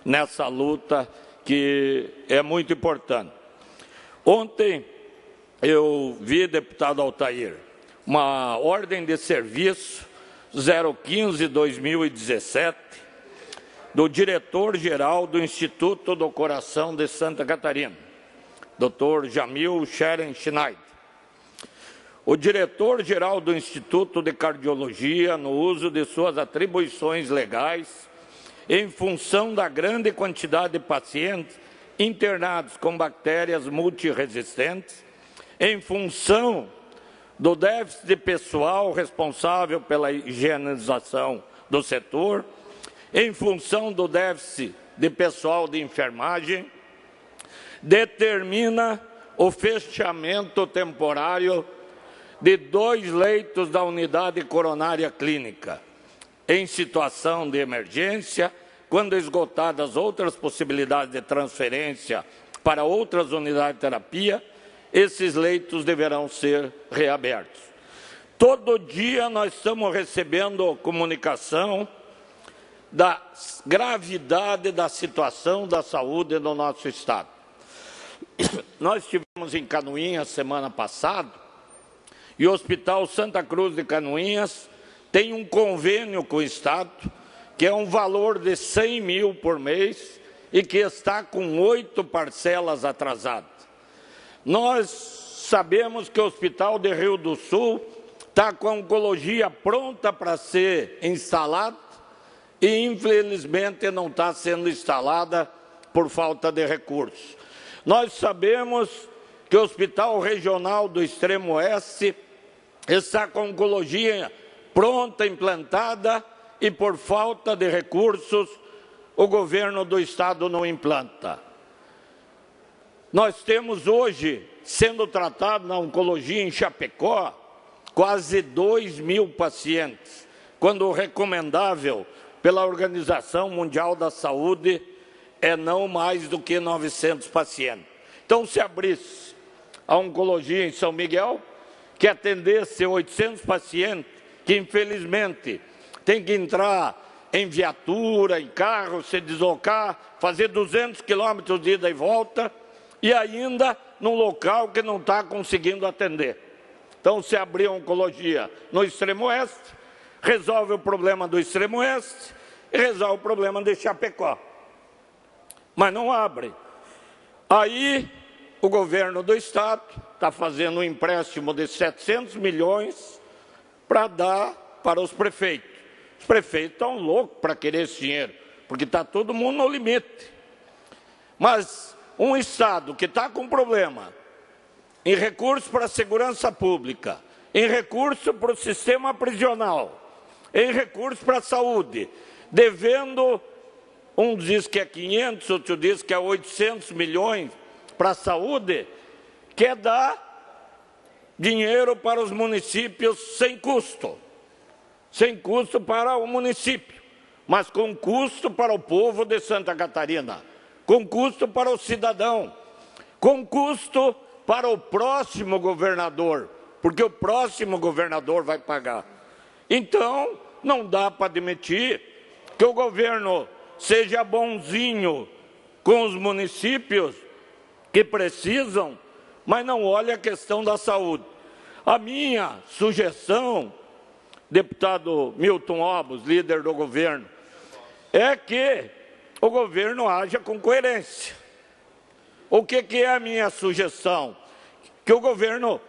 nessa luta que é muito importante. Ontem eu vi, deputado Altair, uma ordem de serviço 015/2017 do diretor-geral do Instituto do Coração de Santa Catarina, Dr. Jamil Scherenschneider. O diretor-geral do Instituto de Cardiologia, no uso de suas atribuições legais, em função da grande quantidade de pacientes internados com bactérias multiresistentes, em função do déficit de pessoal responsável pela higienização do setor, em função do déficit de pessoal de enfermagem, determina o fechamento temporário de 2 leitos da unidade coronária clínica, em situação de emergência, quando esgotadas outras possibilidades de transferência para outras unidades de terapia, esses leitos deverão ser reabertos. Todo dia nós estamos recebendo comunicação da gravidade da situação da saúde no nosso Estado. Nós estivemos em Canoinhas semana passada, e o Hospital Santa Cruz de Canoinhas tem um convênio com o Estado, que é um valor de 100 mil por mês e que está com 8 parcelas atrasadas. Nós sabemos que o Hospital de Rio do Sul está com a oncologia pronta para ser instalada e, infelizmente, não está sendo instalada por falta de recursos. Nós sabemos que o Hospital Regional do Extremo Oeste está com a oncologia pronta, implantada, e por falta de recursos, o governo do Estado não implanta. Nós temos hoje, sendo tratado na oncologia em Chapecó, quase 2.000 pacientes, quando o recomendável pela Organização Mundial da Saúde é não mais do que 900 pacientes. Então, se abrisse a oncologia em São Miguel, que atendesse 800 pacientes, que infelizmente tem que entrar em viatura, em carro, se deslocar, fazer 200 quilômetros de ida e volta, e ainda num local que não está conseguindo atender. Então, se abrir a oncologia no Extremo Oeste, resolve o problema do Extremo Oeste e resolve o problema de Chapecó. Mas não abre. Aí, o governo do Estado está fazendo um empréstimo de 700 milhões para dar para os prefeitos. Os prefeitos estão loucos para querer esse dinheiro, porque está todo mundo no limite. Mas um Estado que está com problema em recursos para a segurança pública, em recursos para o sistema prisional, em recursos para a saúde, devendo, um diz que é 500, outro diz que é 800 milhões para a saúde, quer dar dinheiro para os municípios sem custo para o município, mas com custo para o povo de Santa Catarina, com custo para o cidadão, com custo para o próximo governador, porque o próximo governador vai pagar. Então, não dá para admitir que o governo seja bonzinho com os municípios que precisam, mas não olha a questão da saúde. A minha sugestão, deputado Milton Obos, líder do governo, é que o governo haja com coerência. O que é a minha sugestão? Que o governo,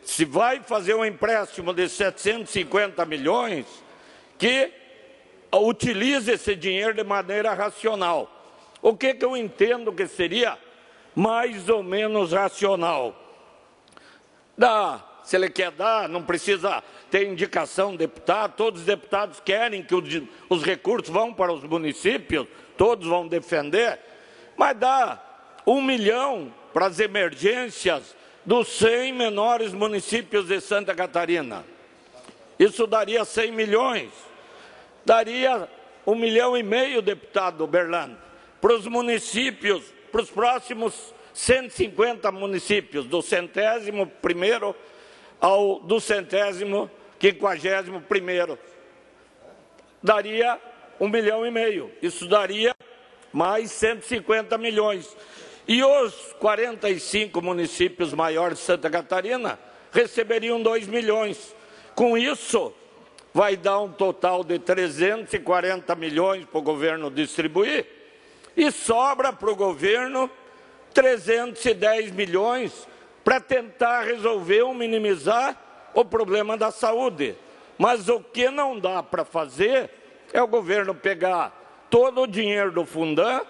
se vai fazer um empréstimo de 750 milhões, que utilize esse dinheiro de maneira racional. O que eu entendo que seria mais ou menos racional? Se ele quer dar, não precisa ter indicação do deputado, todos os deputados querem que os recursos vão para os municípios, todos vão defender, mas dá 1 milhão para as emergências dos 100 menores municípios de Santa Catarina. Isso daria 100 milhões. Daria 1,5 milhão, deputado Berlando, para os municípios, para os próximos 150 municípios, do 101º ao do 151º. Daria 1,5 milhão. Isso daria mais 150 milhões. E os 45 municípios maiores de Santa Catarina receberiam 2 milhões. Com isso, vai dar um total de 340 milhões para o governo distribuir e sobra para o governo 310 milhões para tentar resolver ou minimizar o problema da saúde. Mas o que não dá para fazer é o governo pegar todo o dinheiro do Fundam,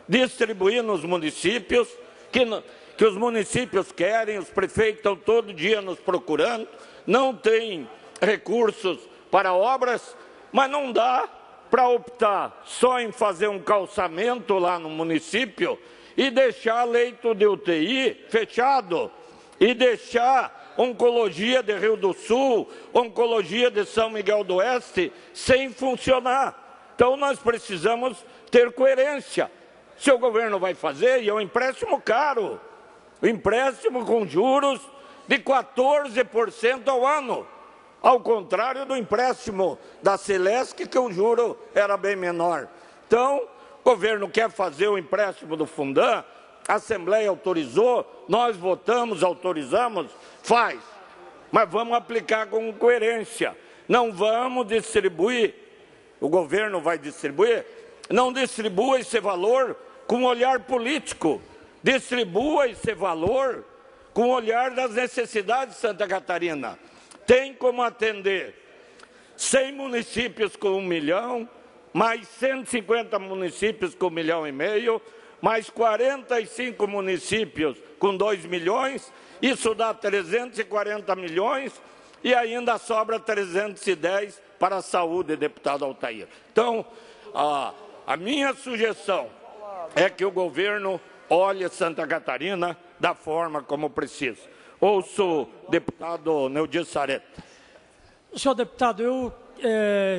distribuir nos municípios, que os municípios querem, os prefeitos estão todo dia nos procurando, não tem recursos para obras, mas não dá para optar só em fazer um calçamento lá no município e deixar leito de UTI fechado, e deixar oncologia de Rio do Sul, oncologia de São Miguel do Oeste sem funcionar. Então nós precisamos ter coerência. Se o governo vai fazer, e é um empréstimo caro, um empréstimo com juros de 14% ao ano, ao contrário do empréstimo da Celesc, que o juro era bem menor. Então, o governo quer fazer o empréstimo do Fundam, a Assembleia autorizou, nós votamos, autorizamos, faz. Mas vamos aplicar com coerência. Não vamos distribuir, o governo vai distribuir, não distribua esse valor com olhar político, distribua esse valor com o olhar das necessidades de Santa Catarina. Tem como atender 100 municípios com 1 milhão, mais 150 municípios com 1,5 milhão, mais 45 municípios com 2 milhões, isso dá 340 milhões e ainda sobra 310 para a saúde, deputado Altair. Então, a minha sugestão é que o governo olhe Santa Catarina da forma como precisa. Ouço o deputado Neudi Sareta. Senhor deputado, eu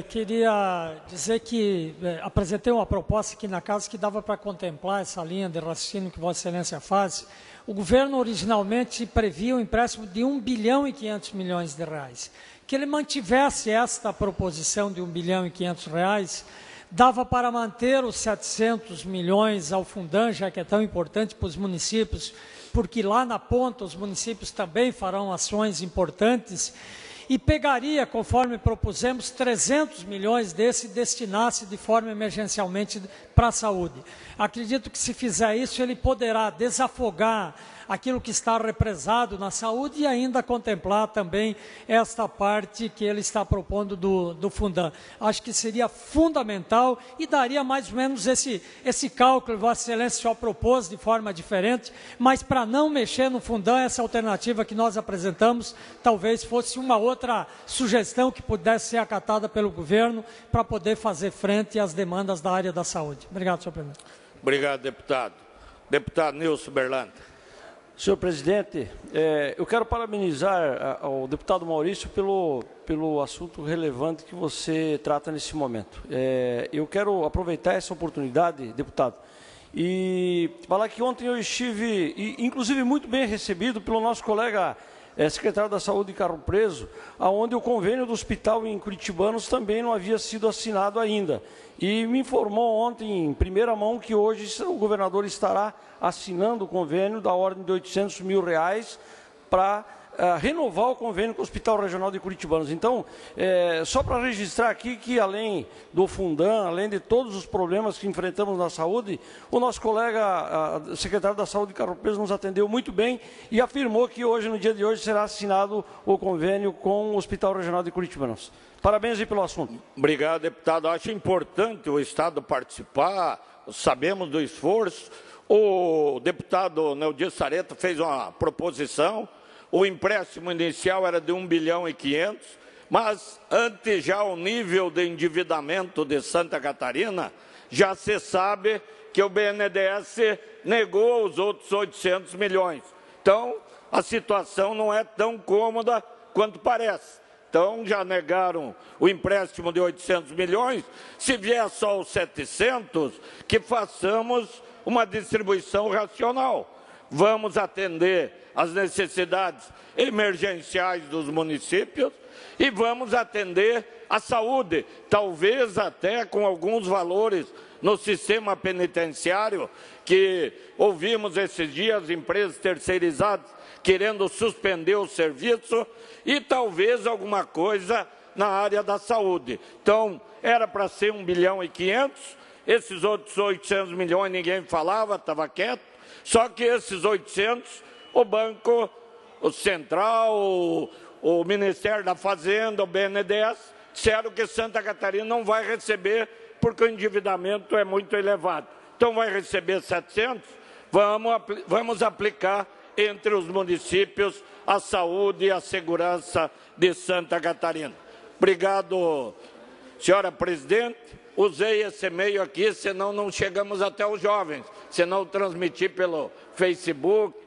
queria dizer que apresentei uma proposta aqui na casa que dava para contemplar essa linha de raciocínio que Vossa Excelência faz. O governo originalmente previa um empréstimo de 1 bilhão e 500 milhões de reais. Que ele mantivesse esta proposição de 1 bilhão e 500 reais, dava para manter os 700 milhões ao Fundam, já que é tão importante para os municípios, porque lá na ponta os municípios também farão ações importantes, e pegaria, conforme propusemos, 300 milhões desse e destinasse de forma emergencialmente para a saúde. Acredito que se fizer isso, ele poderá desafogar aquilo que está represado na saúde e ainda contemplar também esta parte que ele está propondo do Fundam. Acho que seria fundamental e daria mais ou menos esse cálculo, Vossa Excelência só propôs de forma diferente, mas para não mexer no Fundam, essa alternativa que nós apresentamos, talvez fosse uma outra sugestão que pudesse ser acatada pelo governo para poder fazer frente às demandas da área da saúde. Obrigado, senhor presidente. Obrigado, deputado. Deputado Nilson Berlanda. Senhor presidente, eu quero parabenizar ao deputado Maurício pelo assunto relevante que você trata nesse momento. Eu quero aproveitar essa oportunidade, deputado, e falar que ontem eu estive, inclusive, muito bem recebido pelo nosso colega secretário da Saúde, Carlos Preso, onde o convênio do hospital em Curitibanos também não havia sido assinado ainda. E me informou ontem, em primeira mão, que hoje o governador estará assinando o convênio da ordem de R$800 mil para renovar o convênio com o Hospital Regional de Curitibanos. Então, só para registrar aqui que, além do Fundam, além de todos os problemas que enfrentamos na saúde, o nosso colega, secretário da Saúde, Carlos Preso, nos atendeu muito bem e afirmou que hoje, no dia de hoje, será assinado o convênio com o Hospital Regional de Curitibanos. Parabéns aí pelo assunto. Obrigado, deputado. Acho importante o Estado participar, sabemos do esforço. O deputado Neudi Sareta fez uma proposição, o empréstimo inicial era de 1 bilhão e 500, mas ante já o nível de endividamento de Santa Catarina, já se sabe que o BNDES negou os outros 800 milhões. Então, a situação não é tão cômoda quanto parece. Então, já negaram o empréstimo de 800 milhões, se vier só os 700, que façamos uma distribuição racional. Vamos atender às necessidades emergenciais dos municípios e vamos atender a saúde, talvez até com alguns valores no sistema penitenciário, que ouvimos esses dias empresas terceirizadas querendo suspender o serviço, e talvez alguma coisa na área da saúde. Então, era para ser 1,5 bilhão, esses outros 800 milhões ninguém falava, estava quieto, só que esses 800, o Banco Central, o Ministério da Fazenda, o BNDES, disseram que Santa Catarina não vai receber porque o endividamento é muito elevado. Então, vai receber 700, vamos aplicar entre os municípios a saúde e a segurança de Santa Catarina. Obrigado, senhora presidente. Usei esse e-mail aqui, senão não chegamos até os jovens, senão transmitir pelo Facebook.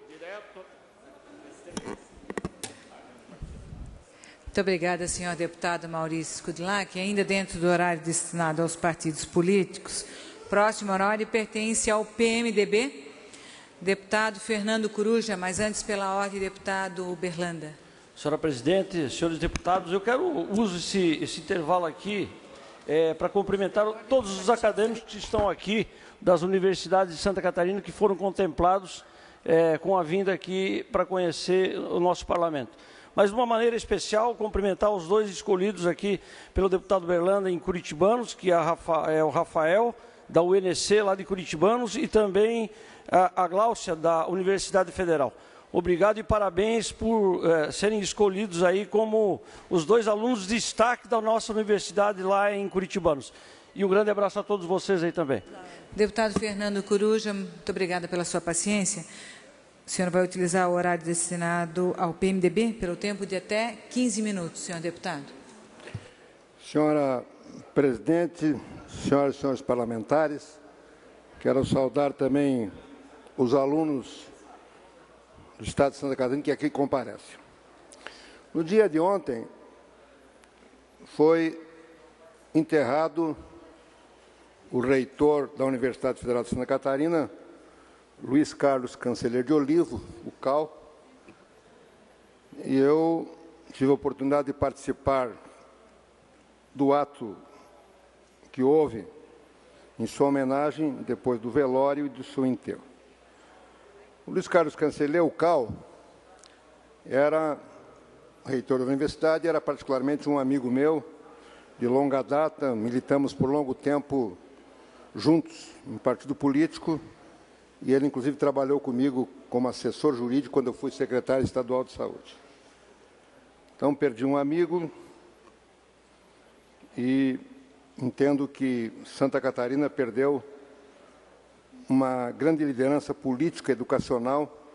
Muito obrigada, senhor deputado Maurício Skudlack. Ainda dentro do horário destinado aos partidos políticos, próximo horário pertence ao PMDB. Deputado Fernando Coruja, mas antes, pela ordem, deputado Berlanda. Senhora presidente, senhores deputados, eu uso esse intervalo aqui para cumprimentar todos os acadêmicos que estão aqui das universidades de Santa Catarina que foram contemplados com a vinda aqui para conhecer o nosso parlamento. Mas, de uma maneira especial, cumprimentar os dois escolhidos aqui pelo deputado Berlanda em Curitibanos, que é o Rafael, da UNC, lá de Curitibanos, e também a Gláucia, da Universidade Federal. Obrigado e parabéns por serem escolhidos aí como os dois alunos de destaque da nossa universidade lá em Curitibanos. E um grande abraço a todos vocês aí também. Deputado Fernando Coruja, muito obrigada pela sua paciência. O senhor vai utilizar o horário destinado ao PMDB pelo tempo de até 15 minutos, senhor deputado. Senhora presidente, senhoras e senhores parlamentares, quero saudar também os alunos do Estado de Santa Catarina que aqui comparecem. No dia de ontem, foi enterrado o reitor da Universidade Federal de Santa Catarina, Luiz Carlos Canceler de Olivo, o CAL, e eu tive a oportunidade de participar do ato que houve em sua homenagem, depois do velório e do seu enterro. O Luiz Carlos Canceler, o CAL, era reitor da universidade, era particularmente um amigo meu, de longa data, militamos por longo tempo juntos em partido político, e ele, inclusive, trabalhou comigo como assessor jurídico quando eu fui secretário estadual de saúde. Então, perdi um amigo e entendo que Santa Catarina perdeu uma grande liderança política, educacional,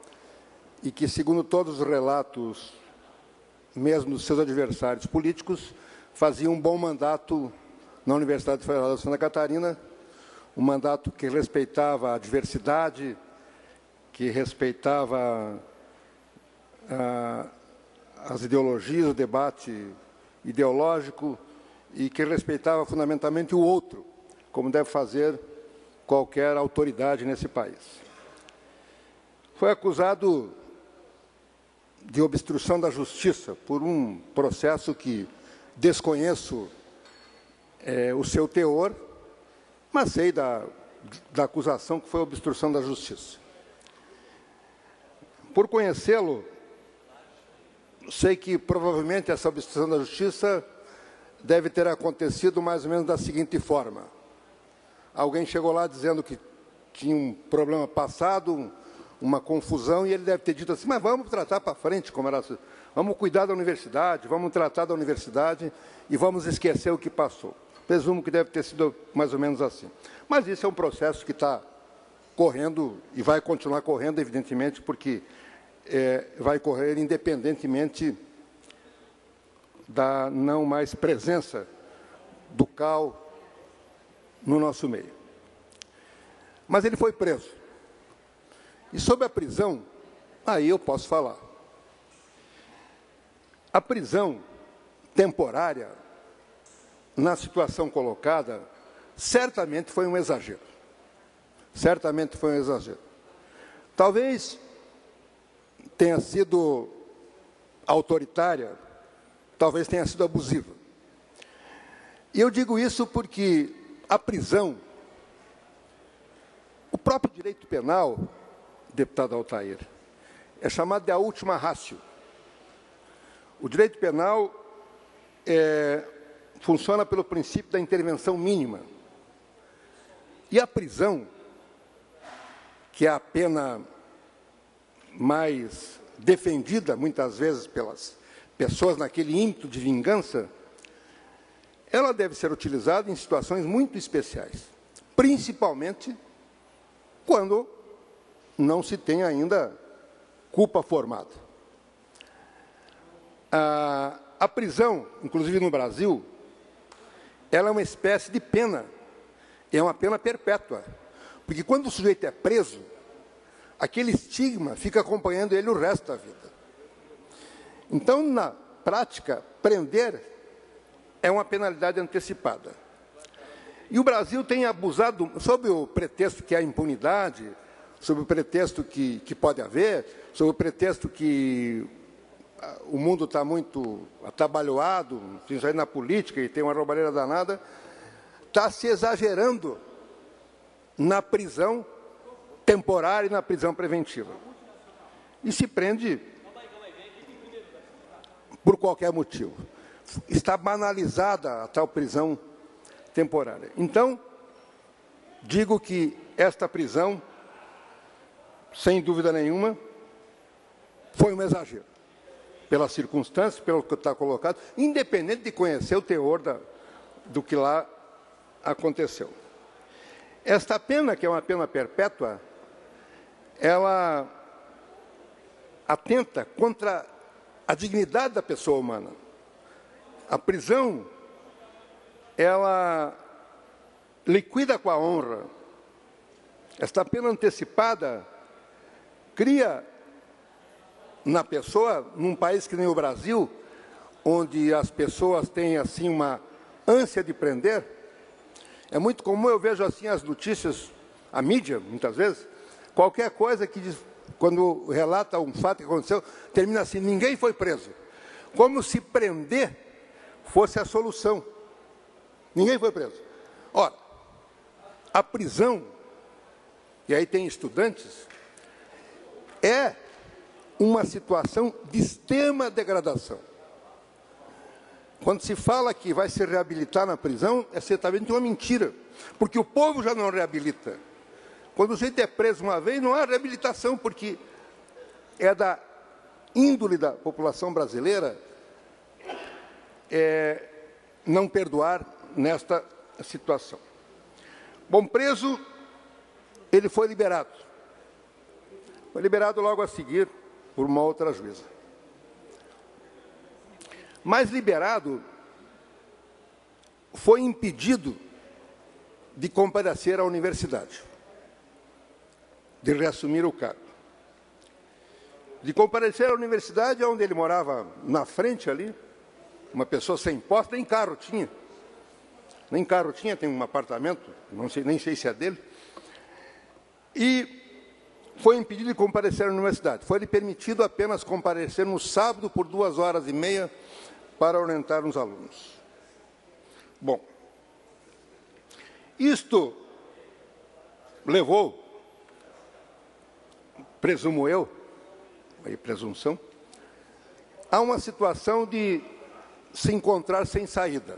e que, segundo todos os relatos, mesmo dos seus adversários políticos, fazia um bom mandato na Universidade Federal de Santa Catarina, um mandato que respeitava a diversidade, que respeitava as ideologias, o debate ideológico, e que respeitava fundamentalmente o outro, como deve fazer qualquer autoridade nesse país. Foi acusado de obstrução da justiça por um processo que desconheço o seu teor, mas sei da acusação que foi obstrução da justiça. Por conhecê-lo, sei que provavelmente essa obstrução da justiça deve ter acontecido mais ou menos da seguinte forma. Alguém chegou lá dizendo que tinha um problema passado, uma confusão, e ele deve ter dito assim, mas vamos tratar para frente, como era assim, vamos cuidar da universidade, vamos tratar da universidade e vamos esquecer o que passou. Presumo que deve ter sido mais ou menos assim. Mas isso é um processo que está correndo e vai continuar correndo, evidentemente, porque vai correr independentemente da não mais presença do CAL no nosso meio. Mas ele foi preso. E sobre a prisão, aí eu posso falar. A prisão temporária, na situação colocada, certamente foi um exagero. Certamente foi um exagero. Talvez tenha sido autoritária, talvez tenha sido abusiva. E eu digo isso porque a prisão próprio direito penal, deputado Altair, é chamado de a última ratio. O direito penal funciona pelo princípio da intervenção mínima. E a prisão, que é a pena mais defendida, muitas vezes, pelas pessoas naquele ímpeto de vingança, ela deve ser utilizada em situações muito especiais, principalmente quando não se tem ainda culpa formada. A prisão, inclusive no Brasil, ela é uma espécie de pena, é uma pena perpétua, porque quando o sujeito é preso, aquele estigma fica acompanhando ele o resto da vida. Então, na prática, prender é uma penalidade antecipada. E o Brasil tem abusado, sob o pretexto que há impunidade, sob o pretexto que pode haver, sob o pretexto que o mundo está muito atabalhoado, principalmente na política, e tem uma roubalheira danada, está se exagerando na prisão temporária e na prisão preventiva. E se prende por qualquer motivo. Está banalizada a tal prisão temporária. Então, digo que esta prisão, sem dúvida nenhuma, foi um exagero. Pelas circunstâncias, pelo que está colocado, independente de conhecer o teor do que lá aconteceu. Esta pena, que é uma pena perpétua, ela atenta contra a dignidade da pessoa humana. A prisão, ela liquida com a honra. Esta pena antecipada cria na pessoa, num país que nem o Brasil, onde as pessoas têm assim uma ânsia de prender, é muito comum, eu vejo assim as notícias, a mídia, muitas vezes, qualquer coisa que diz, quando relata um fato que aconteceu, termina assim, ninguém foi preso. Como se prender fosse a solução. Ninguém foi preso. Ora, a prisão, e aí tem estudantes, é uma situação de extrema degradação. Quando se fala que vai se reabilitar na prisão, é certamente uma mentira, porque o povo já não reabilita. Quando o sujeito é preso uma vez, não há reabilitação, porque é da índole da população brasileira não perdoar nesta situação. Bom, preso, ele foi liberado. Foi liberado logo a seguir por uma outra juíza. Mas liberado, foi impedido de comparecer à universidade, de reassumir o cargo. De comparecer à universidade, onde ele morava na frente ali, uma pessoa sem posse, nem carro tinha. Nem carro tinha, tem um apartamento, não sei, nem sei se é dele. E foi impedido de comparecer à universidade. Foi-lhe permitido apenas comparecer no sábado por 2h30 para orientar os alunos. Bom, isto levou, presumo eu, aí presunção, a uma situação de se encontrar sem saída.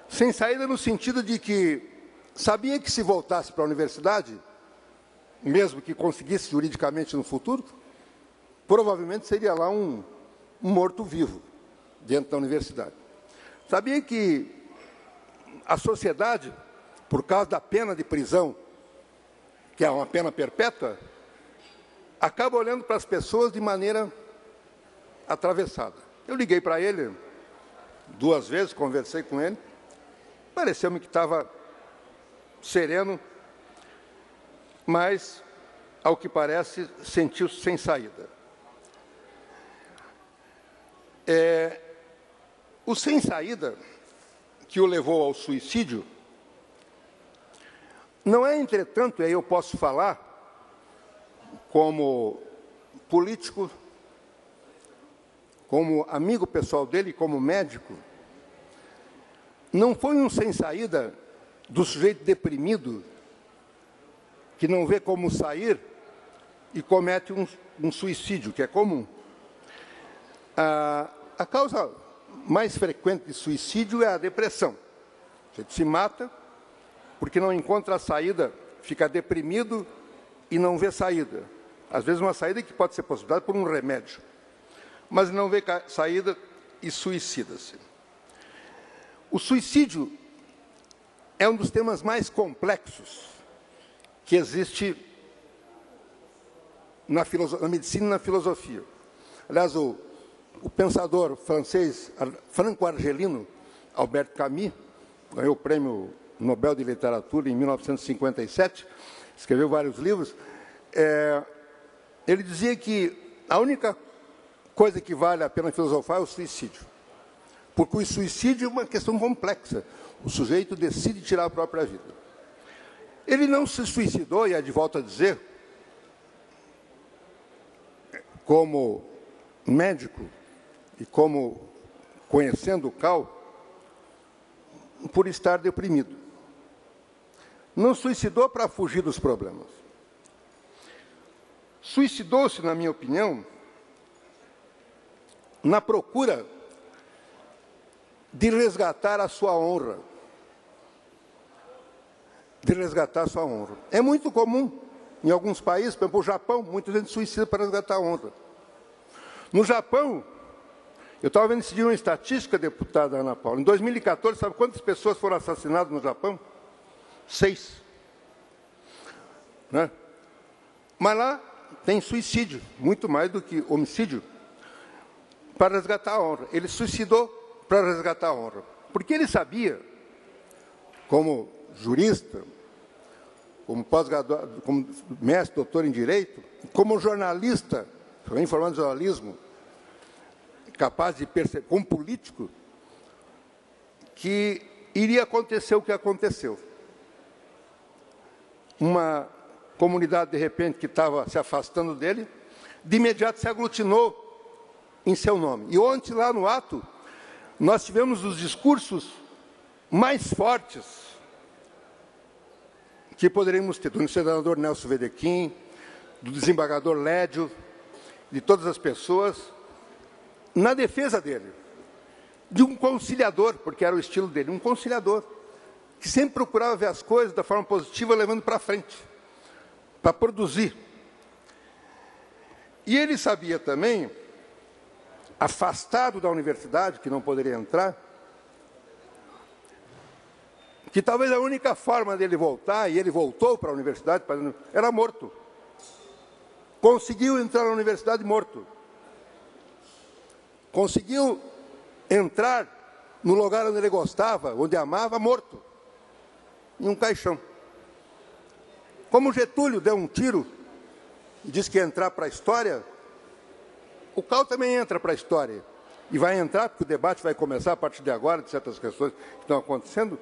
Sem saída no sentido de que sabia que se voltasse para a universidade, mesmo que conseguisse juridicamente no futuro, provavelmente seria lá um morto-vivo dentro da universidade. Sabia que a sociedade, por causa da pena de prisão, que é uma pena perpétua, acaba olhando para as pessoas de maneira atravessada. Eu liguei para ele 2 vezes, conversei com ele, pareceu-me que estava sereno, mas, ao que parece, sentiu-se sem saída. O sem saída que o levou ao suicídio não é, entretanto, e aí eu posso falar como político, como amigo pessoal dele, como médico, não foi um sem saída do sujeito deprimido que não vê como sair e comete um suicídio, que é comum. A causa mais frequente de suicídio é a depressão. A gente se mata porque não encontra a saída, fica deprimido e não vê saída. Às vezes uma saída que pode ser possibilitada por um remédio, mas não vê saída e suicida-se. O suicídio é um dos temas mais complexos que existe na medicina e na filosofia. Aliás, o pensador francês franco-argelino Albert Camus ganhou o Prêmio Nobel de Literatura em 1957, escreveu vários livros. Ele dizia que a única coisa que vale a pena filosofar é o suicídio, porque o suicídio é uma questão complexa. O sujeito decide tirar a própria vida. Ele não se suicidou, e é de volta a dizer, como médico e como conhecendo o Cal, por estar deprimido. Não suicidou para fugir dos problemas. Suicidou-se, na minha opinião, na procura de resgatar a sua honra. De resgatar a sua honra. É muito comum, em alguns países, por exemplo, o Japão, muita gente suicida para resgatar a honra. No Japão, eu estava vendo esse dia uma estatística, deputada Ana Paula. Em 2014, sabe quantas pessoas foram assassinadas no Japão? 6. Né? Mas lá tem suicídio, muito mais do que homicídio, para resgatar a honra. Ele suicidou para resgatar a honra. Porque ele sabia, como jurista, como pós-graduado, como mestre, doutor em Direito, como jornalista, também formado em jornalismo, capaz de perceber, como político, que iria acontecer o que aconteceu. Uma comunidade, de repente, que estava se afastando dele, de imediato se aglutinou em seu nome. E ontem, lá no ato, nós tivemos os discursos mais fortes que poderíamos ter, do senador Nelson Wedekind, do desembargador Lédio, de todas as pessoas, na defesa dele, de um conciliador, porque era o estilo dele, um conciliador, que sempre procurava ver as coisas da forma positiva, levando para frente, para produzir. E ele sabia também, afastado da universidade, que não poderia entrar, que talvez a única forma dele voltar, e ele voltou para a universidade, era morto. Conseguiu entrar na universidade morto. Conseguiu entrar no lugar onde ele gostava, onde amava, morto. Em um caixão. Como Getúlio deu um tiro e disse que ia entrar para a história, o Cal também entra para a história. E vai entrar, porque o debate vai começar a partir de agora, de certas questões que estão acontecendo,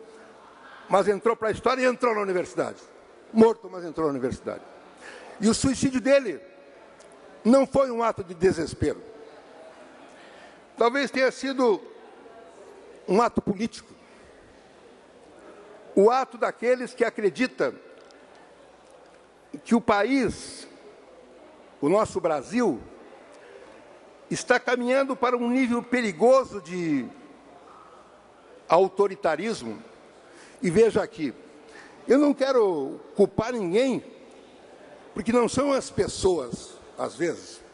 mas entrou para a história e entrou na universidade. Morto, mas entrou na universidade. E o suicídio dele não foi um ato de desespero. Talvez tenha sido um ato político. O ato daqueles que acreditam que o país, o nosso Brasil, está caminhando para um nível perigoso de autoritarismo. E veja aqui, eu não quero culpar ninguém, porque não são as pessoas, às vezes.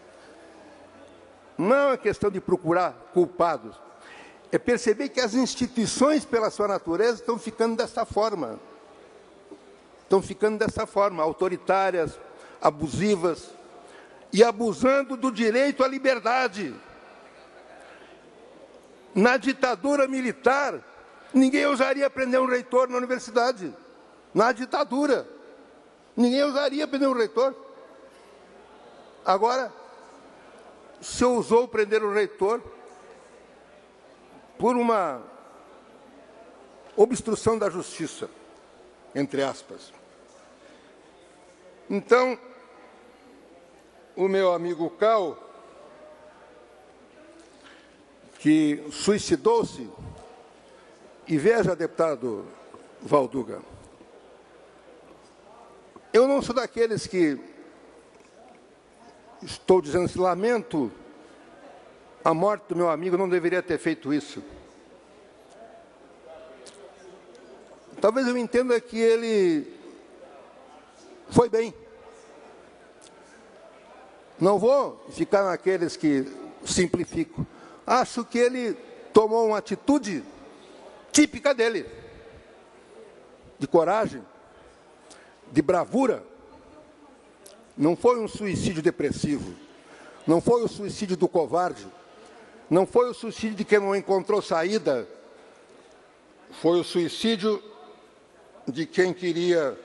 Não é uma questão de procurar culpados. É perceber que as instituições, pela sua natureza, estão ficando dessa forma. Estão ficando dessa forma, autoritárias, abusivas, e abusando do direito à liberdade. Na ditadura militar, ninguém ousaria prender um reitor na universidade. Na ditadura, ninguém ousaria prender um reitor. Agora, se ousou prender o reitor por uma obstrução da justiça, entre aspas. Então, o meu amigo Cal, que suicidou-se, e veja, deputado Valduga, eu não sou daqueles que estou dizendo assim, lamento a morte do meu amigo, não deveria ter feito isso. Talvez eu entenda que ele foi bem. Não vou ficar naqueles que simplificam. Acho que ele tomou uma atitude típica dele, de coragem, de bravura. Não foi um suicídio depressivo, não foi o suicídio do covarde, não foi o suicídio de quem não encontrou saída, foi o suicídio de quem queria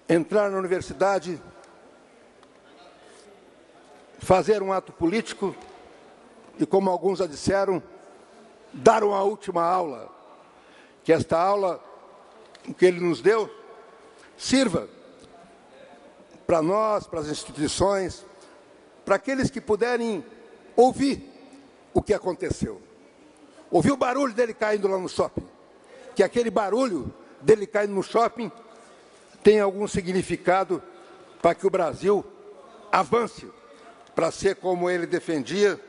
entrar na universidade, fazer um ato político e, como alguns já disseram, dar uma última aula. Que esta aula que ele nos deu sirva para nós, para as instituições, para aqueles que puderem ouvir o que aconteceu. Ouvir o barulho dele caindo lá no shopping. Que aquele barulho dele caindo no shopping tem algum significado para que o Brasil avance, para ser como ele defendia,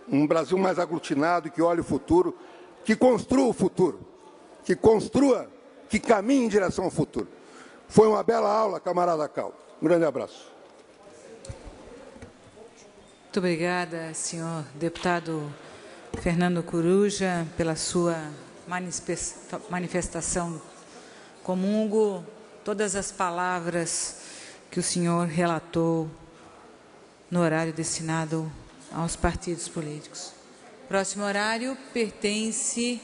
um Brasil mais aglutinado, que olhe o futuro, que construa o futuro, que construa, que caminhe em direção ao futuro. Foi uma bela aula, camarada Cal. Um grande abraço. Muito obrigada, senhor deputado Fernando Coruja, pela sua manifestação. Comungo todas as palavras que o senhor relatou no horário destinado aos partidos políticos. Próximo horário pertence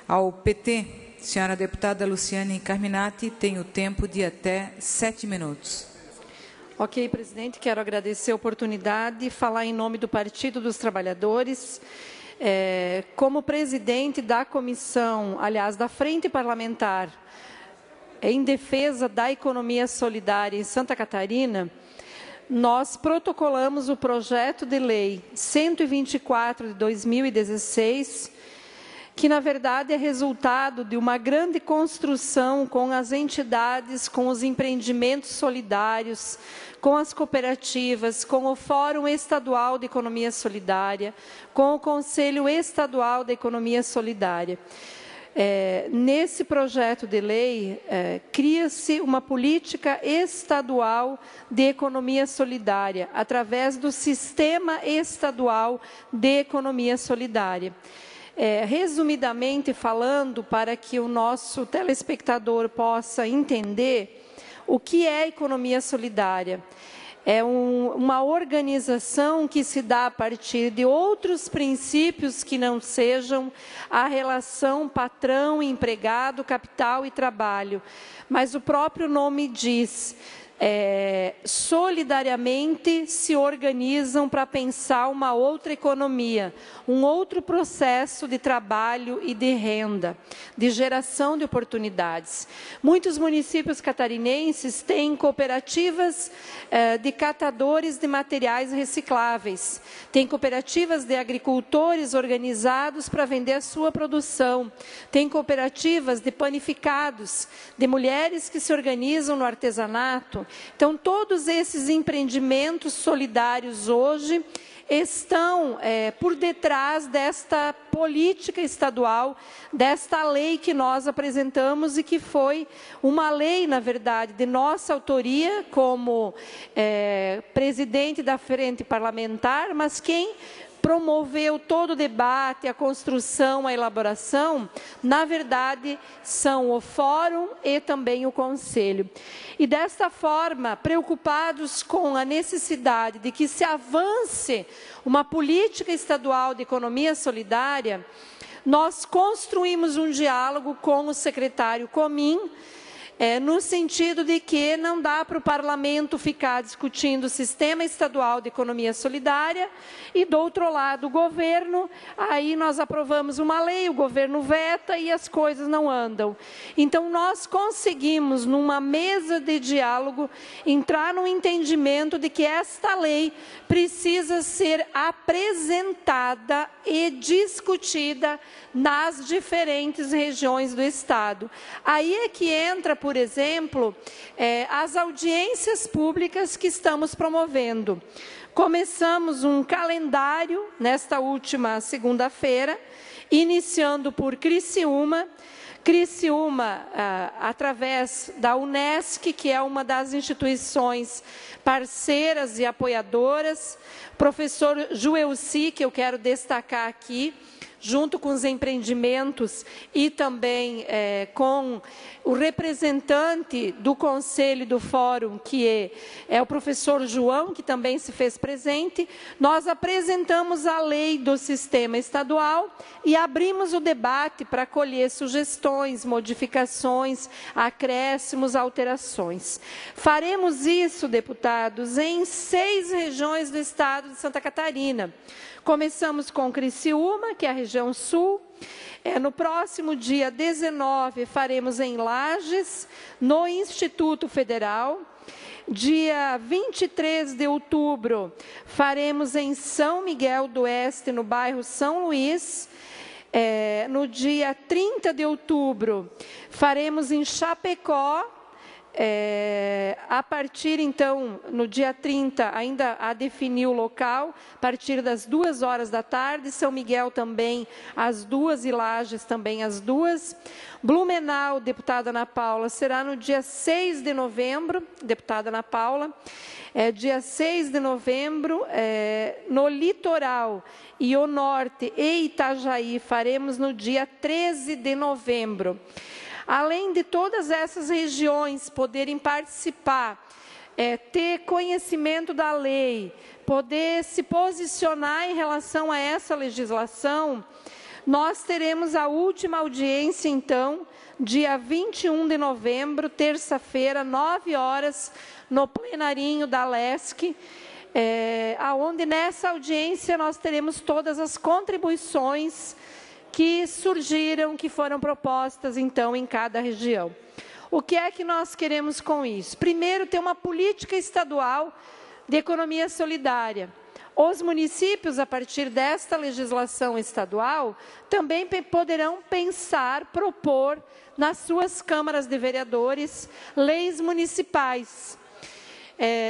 ao PT. Senhora deputada Luciane Carminati tem o tempo de até 7 minutos. Ok, presidente, quero agradecer a oportunidade de falar em nome do Partido dos Trabalhadores. Como presidente da comissão, aliás, da Frente Parlamentar em defesa da economia solidária em Santa Catarina, nós protocolamos o projeto de lei 124 de 2016, que, na verdade, é resultado de uma grande construção com as entidades, com os empreendimentos solidários, com as cooperativas, com o Fórum Estadual de Economia Solidária, com o Conselho Estadual da Economia Solidária. Nesse projeto de lei, cria-se uma política estadual de economia solidária, através do Sistema Estadual de Economia Solidária. Resumidamente falando, para que o nosso telespectador possa entender o que é economia solidária. É uma organização que se dá a partir de outros princípios que não sejam a relação patrão-empregado, capital e trabalho. Mas o próprio nome diz, solidariamente se organizam para pensar uma outra economia, um outro processo de trabalho e de renda, de geração de oportunidades. Muitos municípios catarinenses têm cooperativas de catadores de materiais recicláveis, têm cooperativas de agricultores organizados para vender a sua produção, têm cooperativas de panificados, de mulheres que se organizam no artesanato. Então, todos esses empreendimentos solidários hoje estão por detrás desta política estadual, desta lei que nós apresentamos e que foi uma lei, na verdade, de nossa autoria como presidente da Frente Parlamentar, mas quem promoveu todo o debate, a construção, a elaboração, na verdade, são o Fórum e também o Conselho. E desta forma, preocupados com a necessidade de que se avance uma política estadual de economia solidária, nós construímos um diálogo com o secretário Comim, no sentido de que não dá para o parlamento ficar discutindo o sistema estadual de economia solidária e, do outro lado, o governo, aí nós aprovamos uma lei, o governo veta e as coisas não andam. Então, nós conseguimos, numa mesa de diálogo, entrar no entendimento de que esta lei precisa ser apresentada e discutida nas diferentes regiões do Estado. Aí é que entra, por exemplo, as audiências públicas que estamos promovendo. Começamos um calendário nesta última segunda-feira, iniciando por Criciúma. Criciúma, através da UNESCO, que é uma das instituições parceiras e apoiadoras, professor Juelci, que eu quero destacar aqui, junto com os empreendimentos e também com o representante do Conselho do Fórum, que é o professor João, que também se fez presente, nós apresentamos a lei do sistema estadual e abrimos o debate para colher sugestões, modificações, acréscimos, alterações. Faremos isso, deputados, em 6 regiões do estado de Santa Catarina. Começamos com Criciúma, que é a região sul. No próximo dia 19, faremos em Lages, no Instituto Federal. Dia 23 de outubro, faremos em São Miguel do Oeste, no bairro São Luís. No dia 30 de outubro, faremos em Chapecó. A partir, então, no dia 30, ainda a definir o local, a partir das 2 horas da tarde, São Miguel também às 2 e Lages também às 2. Blumenau, deputada Ana Paula, será no dia 6 de novembro, deputada Ana Paula, dia 6 de novembro, no litoral e o norte e Itajaí, faremos no dia 13 de novembro. Além de todas essas regiões poderem participar, ter conhecimento da lei, poder se posicionar em relação a essa legislação, nós teremos a última audiência, então, dia 21 de novembro, terça-feira, 9 horas, no plenarinho da LESC, aonde nessa audiência nós teremos todas as contribuições que surgiram, que foram propostas, então, em cada região. O que é que nós queremos com isso? Primeiro, ter uma política estadual de economia solidária. Os municípios, a partir desta legislação estadual, também poderão pensar, propor, nas suas câmaras de vereadores, leis municipais.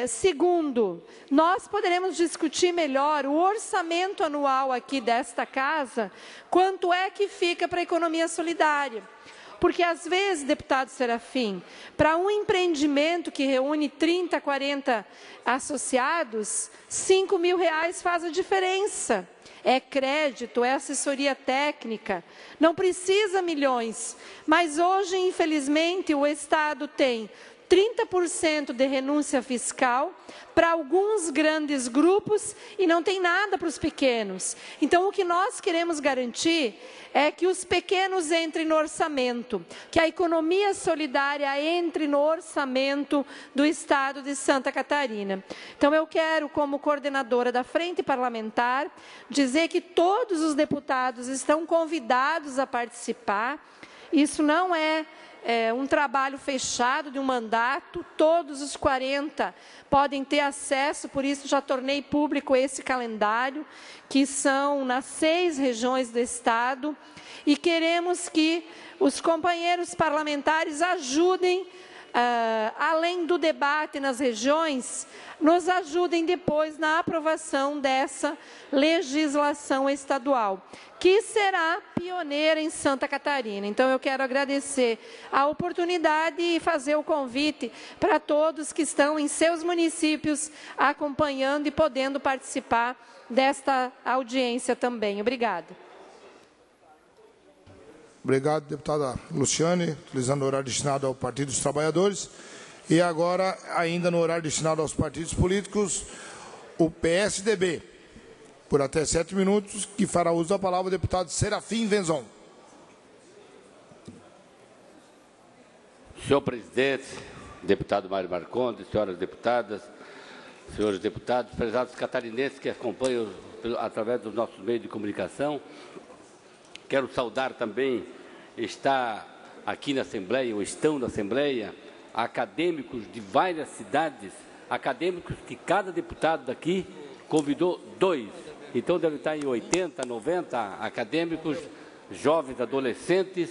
Segundo, nós poderemos discutir melhor o orçamento anual aqui desta casa, quanto é que fica para a economia solidária. Porque, às vezes, deputado Serafim, para um empreendimento que reúne 30, 40 associados, R$5.000 faz a diferença. É crédito, é assessoria técnica, não precisa milhões. Mas hoje, infelizmente, o Estado tem 30% de renúncia fiscal para alguns grandes grupos e não tem nada para os pequenos. Então, o que nós queremos garantir é que os pequenos entrem no orçamento, que a economia solidária entre no orçamento do Estado de Santa Catarina. Então, eu quero, como coordenadora da Frente Parlamentar, dizer que todos os deputados estão convidados a participar. Isso não é um trabalho fechado de um mandato, todos os 40 podem ter acesso, por isso já tornei público esse calendário, que são nas 6 regiões do Estado, e queremos que os companheiros parlamentares ajudem, além do debate nas regiões, nos ajudem depois na aprovação dessa legislação estadual, que será pioneira em Santa Catarina. Então, eu quero agradecer a oportunidade e fazer o convite para todos que estão em seus municípios acompanhando e podendo participar desta audiência também. Obrigada. Obrigado, deputada Luciane, utilizando o horário destinado ao Partido dos Trabalhadores. E agora, ainda no horário destinado aos partidos políticos, o PSDB, por até 7 minutos, que fará uso da palavra o deputado Serafim Venzon. Senhor presidente, deputado Mário Marcondes, senhoras deputadas, senhores deputados, prezados catarinenses que acompanham através dos nossos meios de comunicação, quero saudar também, está aqui na Assembleia, ou estão na Assembleia, acadêmicos de várias cidades, acadêmicos que cada deputado daqui convidou 2. Então, deve estar em 80, 90 acadêmicos, jovens, adolescentes,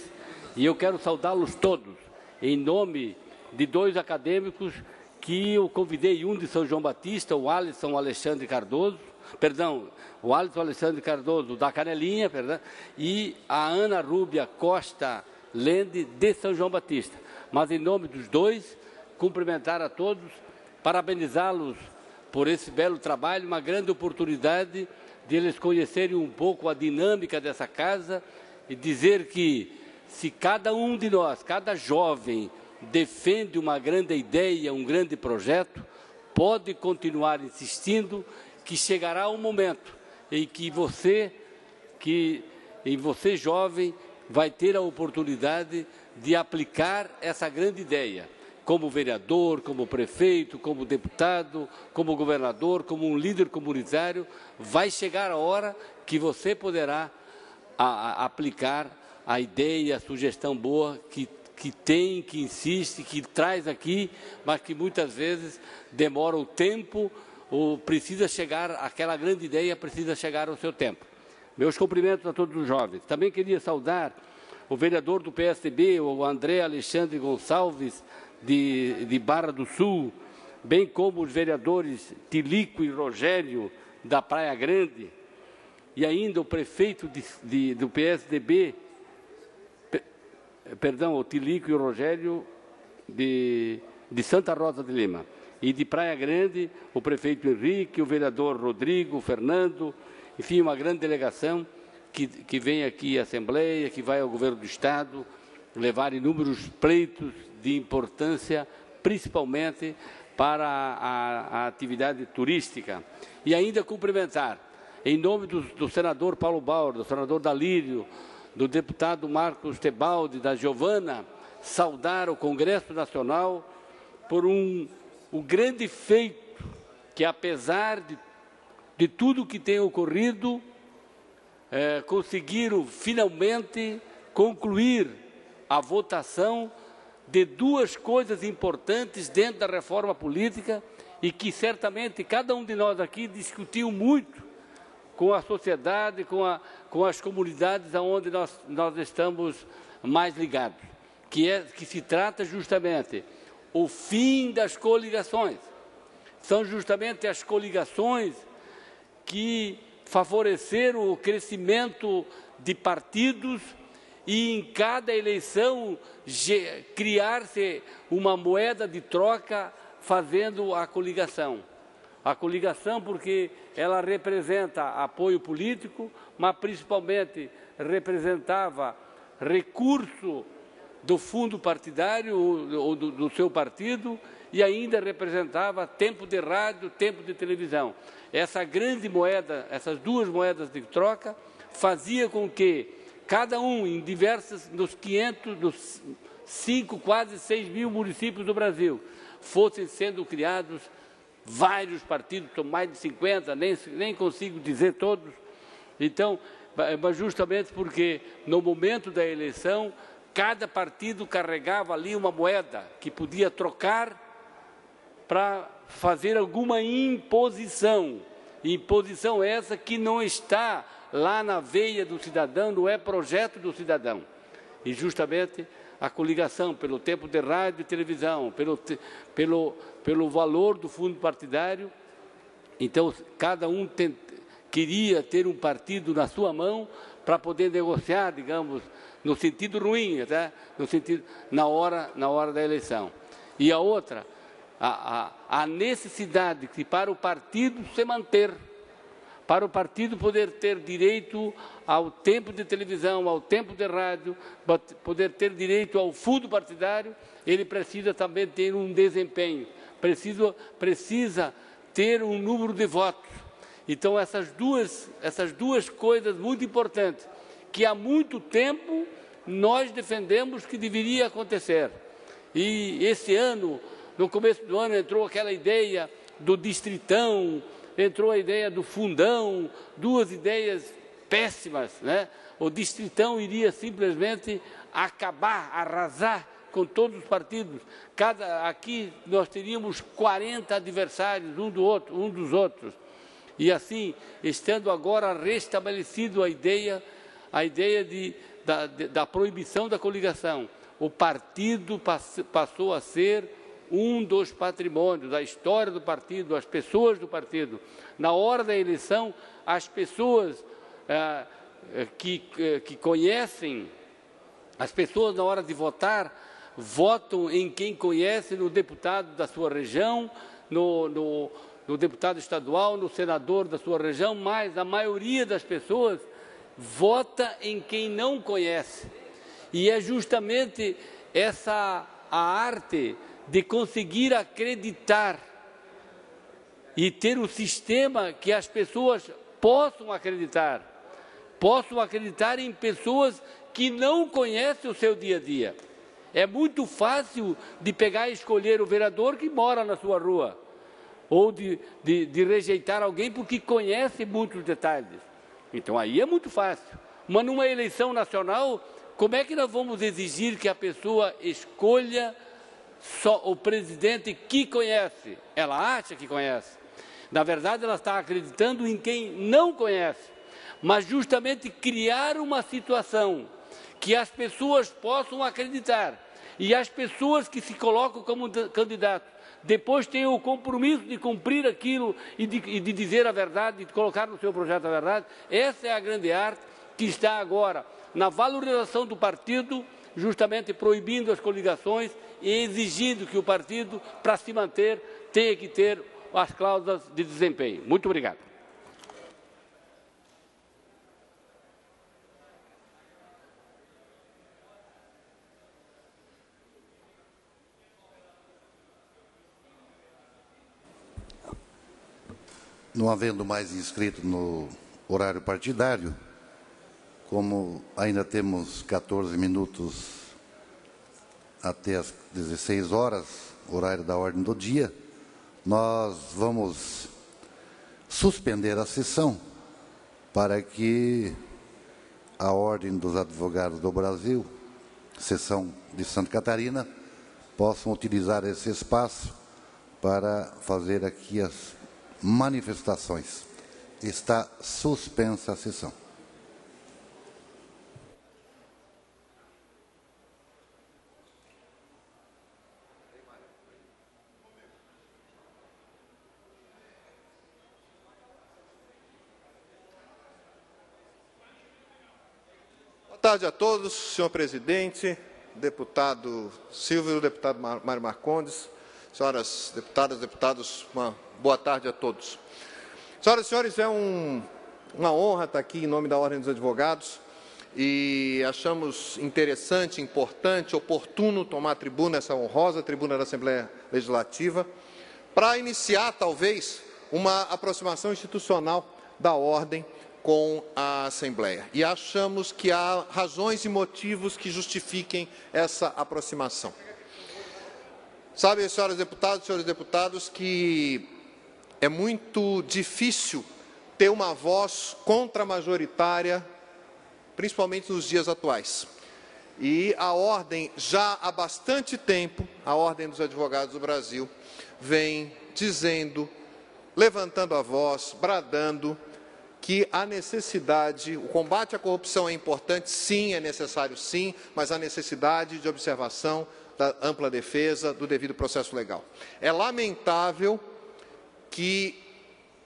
e eu quero saudá-los todos. em nome de dois acadêmicos que eu convidei, um de São João Batista, o Alisson Alexandre Cardoso, o Alisson Alexandre Cardoso da Canelinha, e a Ana Rúbia Costa Lende de São João Batista. Mas em nome dos dois, cumprimentar a todos, parabenizá-los por esse belo trabalho, uma grande oportunidade de eles conhecerem um pouco a dinâmica dessa casa e dizer que se cada um de nós, cada jovem, defende uma grande ideia, um grande projeto, pode continuar insistindo que chegará um momento em que você jovem, vai ter a oportunidade de aplicar essa grande ideia, como vereador, como prefeito, como deputado, como governador, como um líder comunitário. Vai chegar a hora que você poderá aplicar a ideia, a sugestão boa que tem, que insiste, que traz aqui, mas que muitas vezes demora o tempo, ou precisa chegar, aquela grande ideia precisa chegar ao seu tempo. Meus cumprimentos a todos os jovens. Também queria saudar o vereador do PSDB, o André Alexandre Gonçalves, de Barra do Sul, bem como os vereadores Tilico e Rogério, da Praia Grande, e ainda o prefeito do PSDB, o Tilico e o Rogério de Santa Rosa de Lima. E de Praia Grande, o prefeito Henrique, o vereador Rodrigo, o Fernando, enfim, uma grande delegação que vem aqui à Assembleia, que vai ao governo do Estado, levar inúmeros pleitos de importância, principalmente para a atividade turística. E ainda cumprimentar, em nome do senador Paulo Bauer, do senador Dalírio, do deputado Marcos Tebaldi, da Giovana, saudar o Congresso Nacional por o grande feito que, apesar de tudo que tem ocorrido, conseguiram finalmente concluir a votação de duas coisas importantes dentro da reforma política e que certamente cada um de nós aqui discutiu muito com a sociedade, com as comunidades aonde nós estamos mais ligados, que se trata justamente o fim das coligações. São justamente as coligações que favoreceram o crescimento de partidos e em cada eleição criar-se uma moeda de troca fazendo a coligação. A coligação porque ela representa apoio político, mas principalmente representava recurso do fundo partidário ou do seu partido e ainda representava tempo de rádio, tempo de televisão. Essa grande moeda, essas duas moedas de troca, fazia com que cada um em nos 5, quase 6 mil municípios do Brasil, fossem sendo criados vários partidos, são mais de 50, nem consigo dizer todos. Então, mas justamente porque no momento da eleição, cada partido carregava ali uma moeda que podia trocar para fazer alguma imposição. Imposição essa que não está lá na veia do cidadão, não é projeto do cidadão. E justamente a coligação pelo tempo de rádio e televisão, pelo valor do fundo partidário. Então, cada um queria ter um partido na sua mão para poder negociar, digamos, no sentido ruim, até, na hora da eleição. E a outra, a necessidade que para o partido se manter, para o partido poder ter direito ao tempo de televisão, ao tempo de rádio, poder ter direito ao fundo partidário, ele precisa também ter um desempenho, precisa ter um número de votos. Então, essas duas coisas muito importantes, que há muito tempo nós defendemos que deveria acontecer. E esse ano, no começo do ano, entrou aquela ideia do distritão, entrou a ideia do fundão, duas ideias péssimas, né? O distritão iria simplesmente acabar, arrasar com todos os partidos. Aqui nós teríamos 40 adversários um dos outros. E assim, estando agora restabelecido a ideia da proibição da coligação, o partido passou a ser um dos patrimônios, a história do partido, as pessoas do partido. Na hora da eleição, as pessoas que conhecem, as pessoas na hora de votar, votam em quem conhece, no deputado da sua região, no deputado estadual, no senador da sua região, mas a maioria das pessoas vota em quem não conhece. E é justamente essa a arte de conseguir acreditar e ter um sistema que as pessoas possam acreditar em pessoas que não conhecem o seu dia a dia. É muito fácil de pegar e escolher o vereador que mora na sua rua, ou de rejeitar alguém porque conhece muitos detalhes. Então, aí é muito fácil. Mas numa eleição nacional, como é que nós vamos exigir que a pessoa escolha só o presidente que conhece? Ela acha que conhece. Na verdade, ela está acreditando em quem não conhece. Mas justamente criar uma situação que as pessoas possam acreditar e as pessoas que se colocam como candidatos depois têm o compromisso de cumprir aquilo e de dizer a verdade, de colocar no seu projeto a verdade. Essa é a grande arte que está agora na valorização do partido, justamente proibindo as coligações e exigindo que o partido, para se manter, tenha que ter as cláusulas de desempenho. Muito obrigado. Não havendo mais inscrito no horário partidário, como ainda temos 14 minutos até as 16 horas, horário da ordem do dia, nós vamos suspender a sessão para que a Ordem dos Advogados do Brasil, seção de Santa Catarina, possam utilizar esse espaço para fazer aqui as manifestações. Está suspensa a sessão. Boa tarde a todos, senhor presidente, deputado Silvio, deputado Mário Marcondes, senhoras deputadas, deputados, uma boa tarde a todos. Senhoras e senhores, é uma honra estar aqui em nome da Ordem dos Advogados e achamos interessante, importante, oportuno tomar a tribuna, essa honrosa tribuna da Assembleia Legislativa, para iniciar, talvez, uma aproximação institucional da Ordem com a Assembleia. E achamos que há razões e motivos que justifiquem essa aproximação. Sabem, senhoras deputadas e senhores deputados, que é muito difícil ter uma voz contra-majoritária, principalmente nos dias atuais. E a Ordem, já há bastante tempo, a Ordem dos Advogados do Brasil, vem dizendo, levantando a voz, bradando, que a necessidade, o combate à corrupção é importante, sim, é necessário sim, mas a necessidade de observação da ampla defesa, do devido processo legal. É lamentável que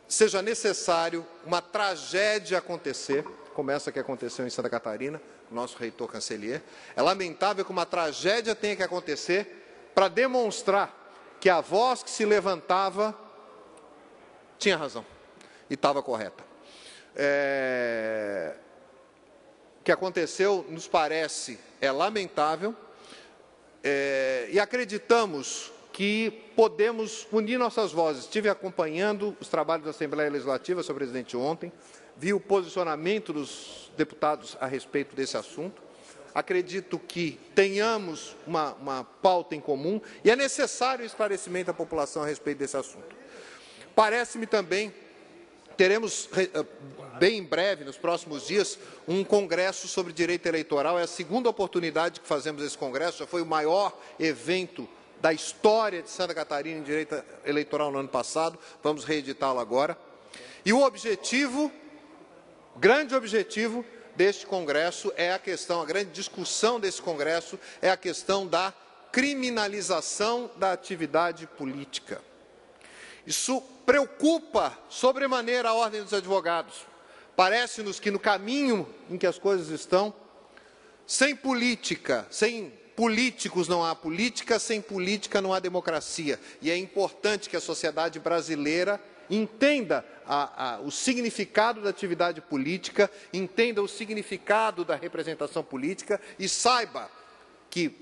seja necessário uma tragédia acontecer, como essa que aconteceu em Santa Catarina, o nosso reitor Cancelier. É lamentável que uma tragédia tenha que acontecer para demonstrar que a voz que se levantava tinha razão e estava correta. O que aconteceu, nos parece, é lamentável, e acreditamos que podemos unir nossas vozes. Estive acompanhando os trabalhos da Assembleia Legislativa, senhor presidente, ontem, vi o posicionamento dos deputados a respeito desse assunto. Acredito que tenhamos uma pauta em comum e é necessário o esclarecimento da população a respeito desse assunto. Parece-me também, teremos bem em breve, nos próximos dias, um congresso sobre direito eleitoral. É a segunda oportunidade que fazemos esse congresso, já foi o maior evento da história de Santa Catarina em direito eleitoral no ano passado, vamos reeditá-lo agora. E o objetivo, grande objetivo, deste Congresso é a questão, a grande discussão desse Congresso é a questão da criminalização da atividade política. Isso preocupa sobremaneira a Ordem dos Advogados. Parece-nos que no caminho em que as coisas estão, sem política, sem políticos não há política, sem política não há democracia. E é importante que a sociedade brasileira entenda o significado da atividade política, entenda o significado da representação política e saiba que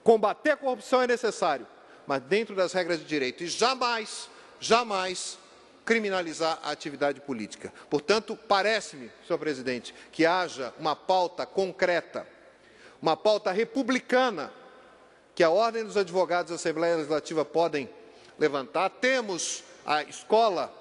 combater a corrupção é necessário, mas dentro das regras de direito, e jamais, jamais criminalizar a atividade política. Portanto, parece-me, senhor presidente, que haja uma pauta concreta, uma pauta republicana, que a Ordem dos Advogados e a Assembleia Legislativa podem levantar. Temos a escola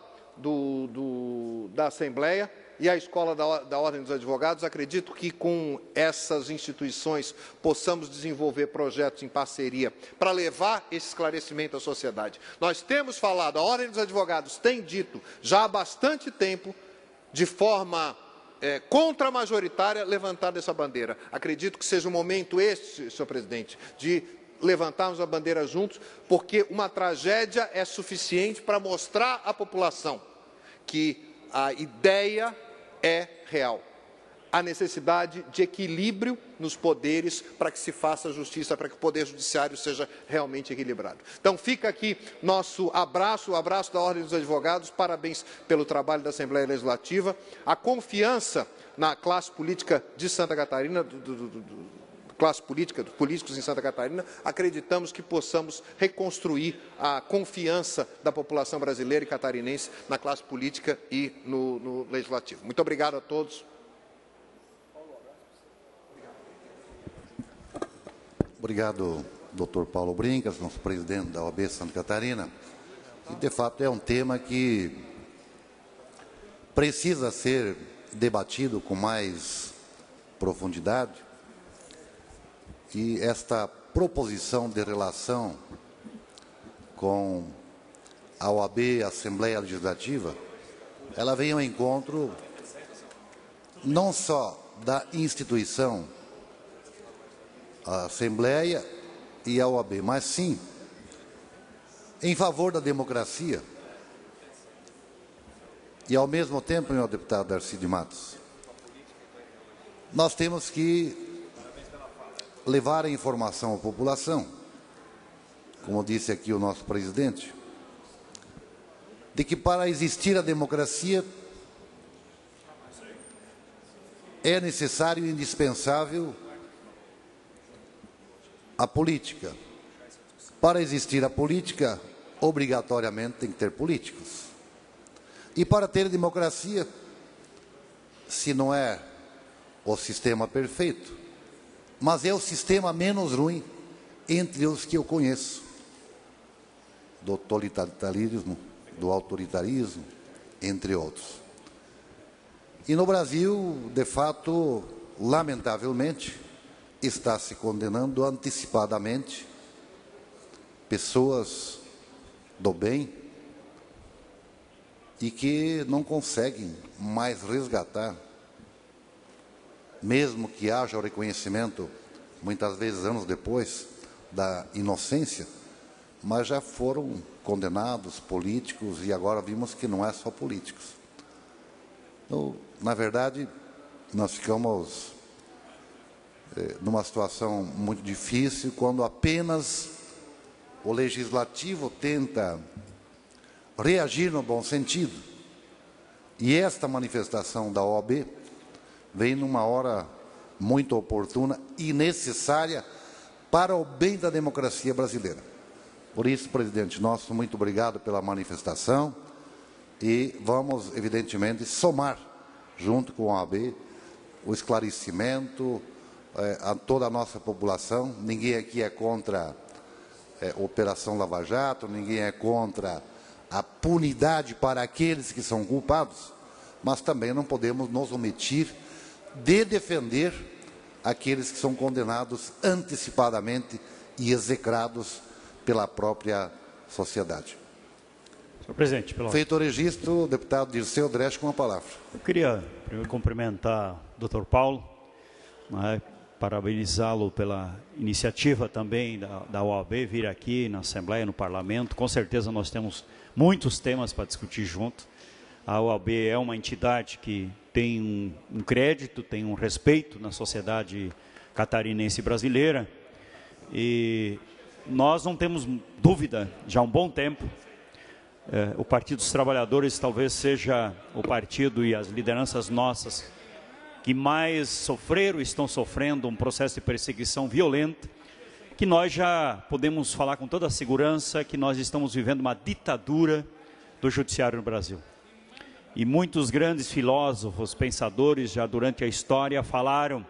da Assembleia e a escola da Ordem dos Advogados. Acredito que com essas instituições possamos desenvolver projetos em parceria para levar esse esclarecimento à sociedade. Nós temos falado, a Ordem dos Advogados tem dito já há bastante tempo, de forma contra-majoritária, levantar essa bandeira. Acredito que seja o momento este, senhor presidente, de levantarmos a bandeira juntos, porque uma tragédia é suficiente para mostrar à população que a ideia é real. A necessidade de equilíbrio nos poderes para que se faça justiça, para que o Poder Judiciário seja realmente equilibrado. Então, fica aqui nosso abraço, o abraço da Ordem dos Advogados, parabéns pelo trabalho da Assembleia Legislativa, a confiança na classe política de Santa Catarina, classe política, dos políticos em Santa Catarina. Acreditamos que possamos reconstruir a confiança da população brasileira e catarinense na classe política e no Legislativo. Muito obrigado a todos. Obrigado, doutor Paulo Brincas, nosso presidente da OAB Santa Catarina. E, de fato, é um tema que precisa ser debatido com mais profundidade. E esta proposição de relação com a OAB, a Assembleia Legislativa, ela vem ao encontro não só da instituição, a Assembleia e a OAB, mas sim em favor da democracia. E, ao mesmo tempo, meu deputado Darcy de Matos, nós temos que levar a informação à população, como disse aqui o nosso presidente, de que para existir a democracia é necessário e indispensável a política. Para existir a política, obrigatoriamente tem que ter políticos. E para ter democracia, se não é o sistema perfeito, mas é o sistema menos ruim entre os que eu conheço, do totalitarismo, do autoritarismo, entre outros. E no Brasil, de fato, lamentavelmente, está se condenando antecipadamente pessoas do bem e que não conseguem mais resgatar, mesmo que haja o reconhecimento, muitas vezes anos depois, da inocência, mas já foram condenados políticos e agora vimos que não é só políticos. Então, na verdade, nós ficamos numa situação muito difícil quando apenas o Legislativo tenta reagir no bom sentido. E esta manifestação da OAB vem numa hora muito oportuna e necessária para o bem da democracia brasileira. Por isso, presidente nosso, muito obrigado pela manifestação e vamos, evidentemente, somar, junto com a OAB, o esclarecimento a toda a nossa população. Ninguém aqui é contra a Operação Lava Jato, ninguém é contra a punidade para aqueles que são culpados, mas também não podemos nos omitir de defender aqueles que são condenados antecipadamente e execrados pela própria sociedade. Senhor presidente, Feito o registro, o deputado Dirceu Dresch com a palavra. Eu queria primeiro cumprimentar o Dr. Paulo, né, parabenizá-lo pela iniciativa também da OAB vir aqui na Assembleia, no Parlamento. Com certeza nós temos muitos temas para discutir junto. A OAB é uma entidade que tem um crédito, tem um respeito na sociedade catarinense brasileira, e nós não temos dúvida, já há um bom tempo, o Partido dos Trabalhadores talvez seja o partido e as lideranças nossas que mais sofreram e estão sofrendo um processo de perseguição violenta, que nós já podemos falar com toda a segurança que nós estamos vivendo uma ditadura do judiciário no Brasil. E muitos grandes filósofos, pensadores, já durante a história, falaram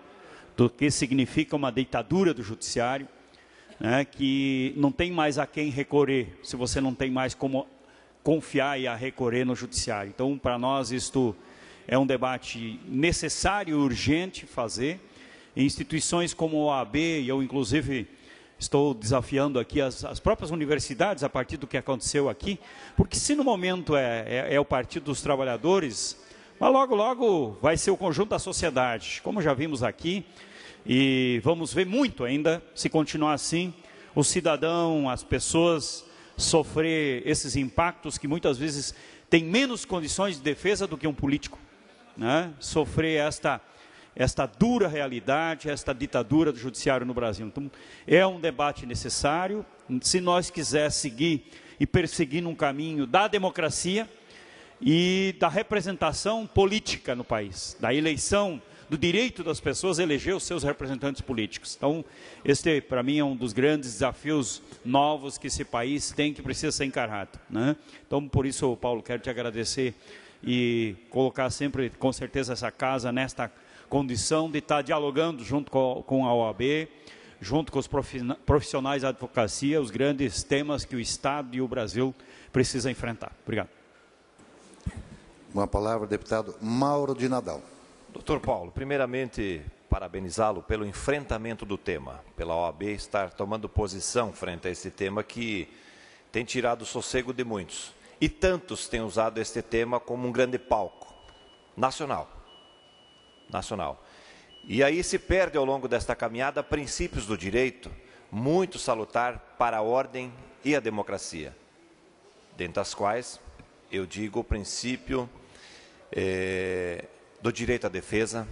do que significa uma ditadura do judiciário, né, que não tem mais a quem recorrer, se você não tem mais como confiar e a recorrer no judiciário. Então, para nós, isto é um debate necessário e urgente fazer. Em instituições como a OAB, e eu, inclusive, estou desafiando aqui as próprias universidades a partir do que aconteceu aqui, porque se no momento é o Partido dos Trabalhadores, mas logo, logo vai ser o conjunto da sociedade, como já vimos aqui, e vamos ver muito ainda, se continuar assim, o cidadão, as pessoas sofrer esses impactos que muitas vezes têm menos condições de defesa do que um político, né? Sofrer esta dura realidade, esta ditadura do judiciário no Brasil. Então, é um debate necessário, se nós quisermos seguir e perseguir num caminho da democracia e da representação política no país, da eleição, do direito das pessoas a eleger os seus representantes políticos. Então, este, para mim, é um dos grandes desafios novos que esse país tem, que precisa ser encarado, né? Então, por isso, Paulo, quero te agradecer e colocar sempre, com certeza, essa casa nesta condição de estar dialogando junto com a OAB, junto com os profissionais da advocacia, os grandes temas que o Estado e o Brasil precisam enfrentar. Obrigado. Com a palavra, o deputado Mauro de Nadal. Doutor Paulo, primeiramente, parabenizá-lo pelo enfrentamento do tema, pela OAB estar tomando posição frente a esse tema que tem tirado o sossego de muitos. E tantos têm usado este tema como um grande palco nacional. E aí se perde ao longo desta caminhada princípios do direito, muito salutar para a ordem e a democracia, dentre as quais eu digo o princípio do direito à defesa,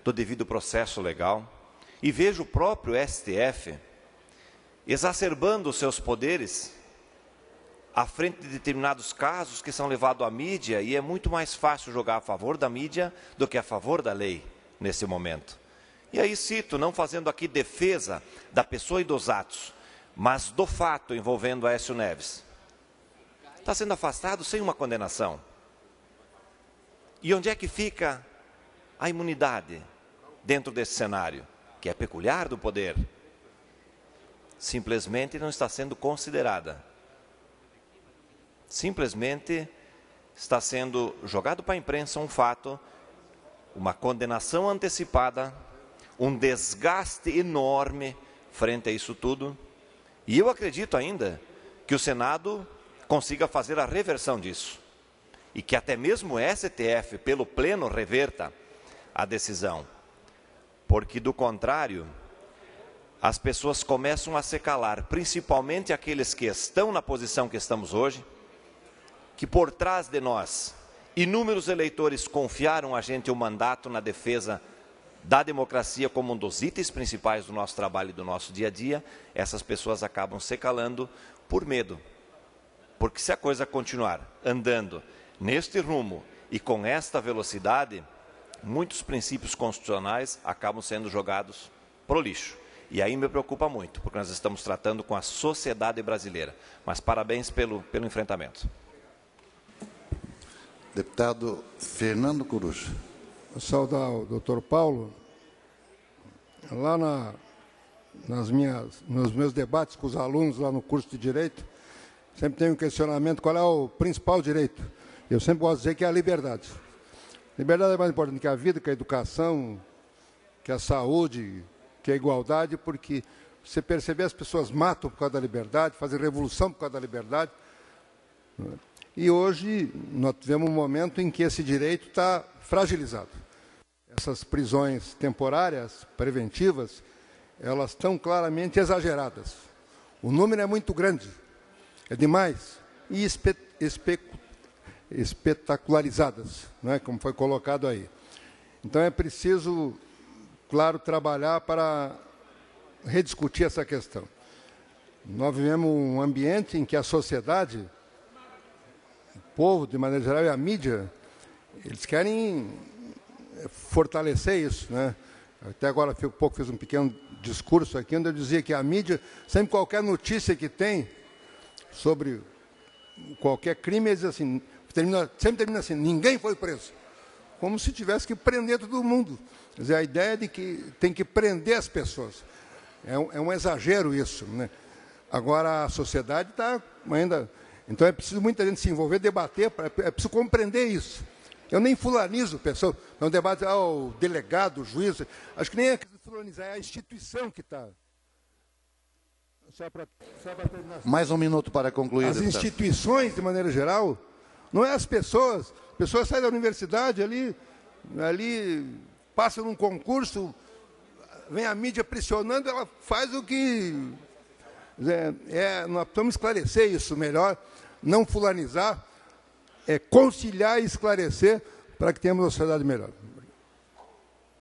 do devido processo legal, e vejo o próprio STF exacerbando os seus poderes à frente de determinados casos que são levados à mídia, e é muito mais fácil jogar a favor da mídia do que a favor da lei nesse momento. E aí cito, não fazendo aqui defesa da pessoa e dos atos, mas do fato envolvendo Aécio Neves. Está sendo afastado sem uma condenação. E onde é que fica a imunidade dentro desse cenário, que é peculiar do poder? Simplesmente não está sendo considerada. Simplesmente está sendo jogado para a imprensa um fato, uma condenação antecipada, um desgaste enorme frente a isso tudo. E eu acredito ainda que o Senado consiga fazer a reversão disso. E que até mesmo o STF, pelo pleno, reverta a decisão. Porque, do contrário, as pessoas começam a se calar, principalmente aqueles que estão na posição que estamos hoje, que por trás de nós, inúmeros eleitores confiaram a gente o mandato na defesa da democracia como um dos itens principais do nosso trabalho e do nosso dia a dia. Essas pessoas acabam se calando por medo. Porque se a coisa continuar andando neste rumo e com esta velocidade, muitos princípios constitucionais acabam sendo jogados para o lixo. E aí me preocupa muito, porque nós estamos tratando com a sociedade brasileira. Mas parabéns pelo enfrentamento. Deputado Fernando Coruja. Vou saudar o doutor Paulo. Lá nos meus debates com os alunos lá no curso de Direito, sempre tem um questionamento: qual é o principal direito? Eu sempre gosto de dizer que é a liberdade. Liberdade é mais importante que a vida, que a educação, que a saúde, que a igualdade, porque você perceber, as pessoas matam por causa da liberdade, fazem revolução por causa da liberdade. e hoje nós tivemos um momento em que esse direito está fragilizado. Essas prisões temporárias, preventivas, elas estão claramente exageradas. O número é muito grande, é demais, e espetacularizadas, né, como foi colocado aí. Então é preciso, claro, trabalhar para rediscutir essa questão. Nós vivemos um ambiente em que a sociedade, o povo, de maneira geral, e a mídia, eles querem fortalecer isso, né? Até agora, há pouco, fiz um pequeno discurso aqui, onde eu dizia que a mídia, sempre qualquer notícia que tem sobre qualquer crime, eles assim, sempre termina assim, ninguém foi preso. Como se tivesse que prender todo mundo. Quer dizer, a ideia de que tem que prender as pessoas. É um exagero isso, né? Agora, a sociedade está ainda... Então, é preciso muita gente se envolver, debater, é preciso compreender isso. Eu nem fulanizo pessoas. Não debate, o delegado, o juiz. Acho que nem é fulanizar, é a instituição que está... Mais um minuto para concluir. As instituições, de maneira geral, não é as pessoas. A pessoa sai da universidade ali passa num concurso, vem a mídia pressionando, ela faz o que... nós precisamos esclarecer isso melhor, não fulanizar, conciliar e esclarecer para que tenhamos uma sociedade melhor.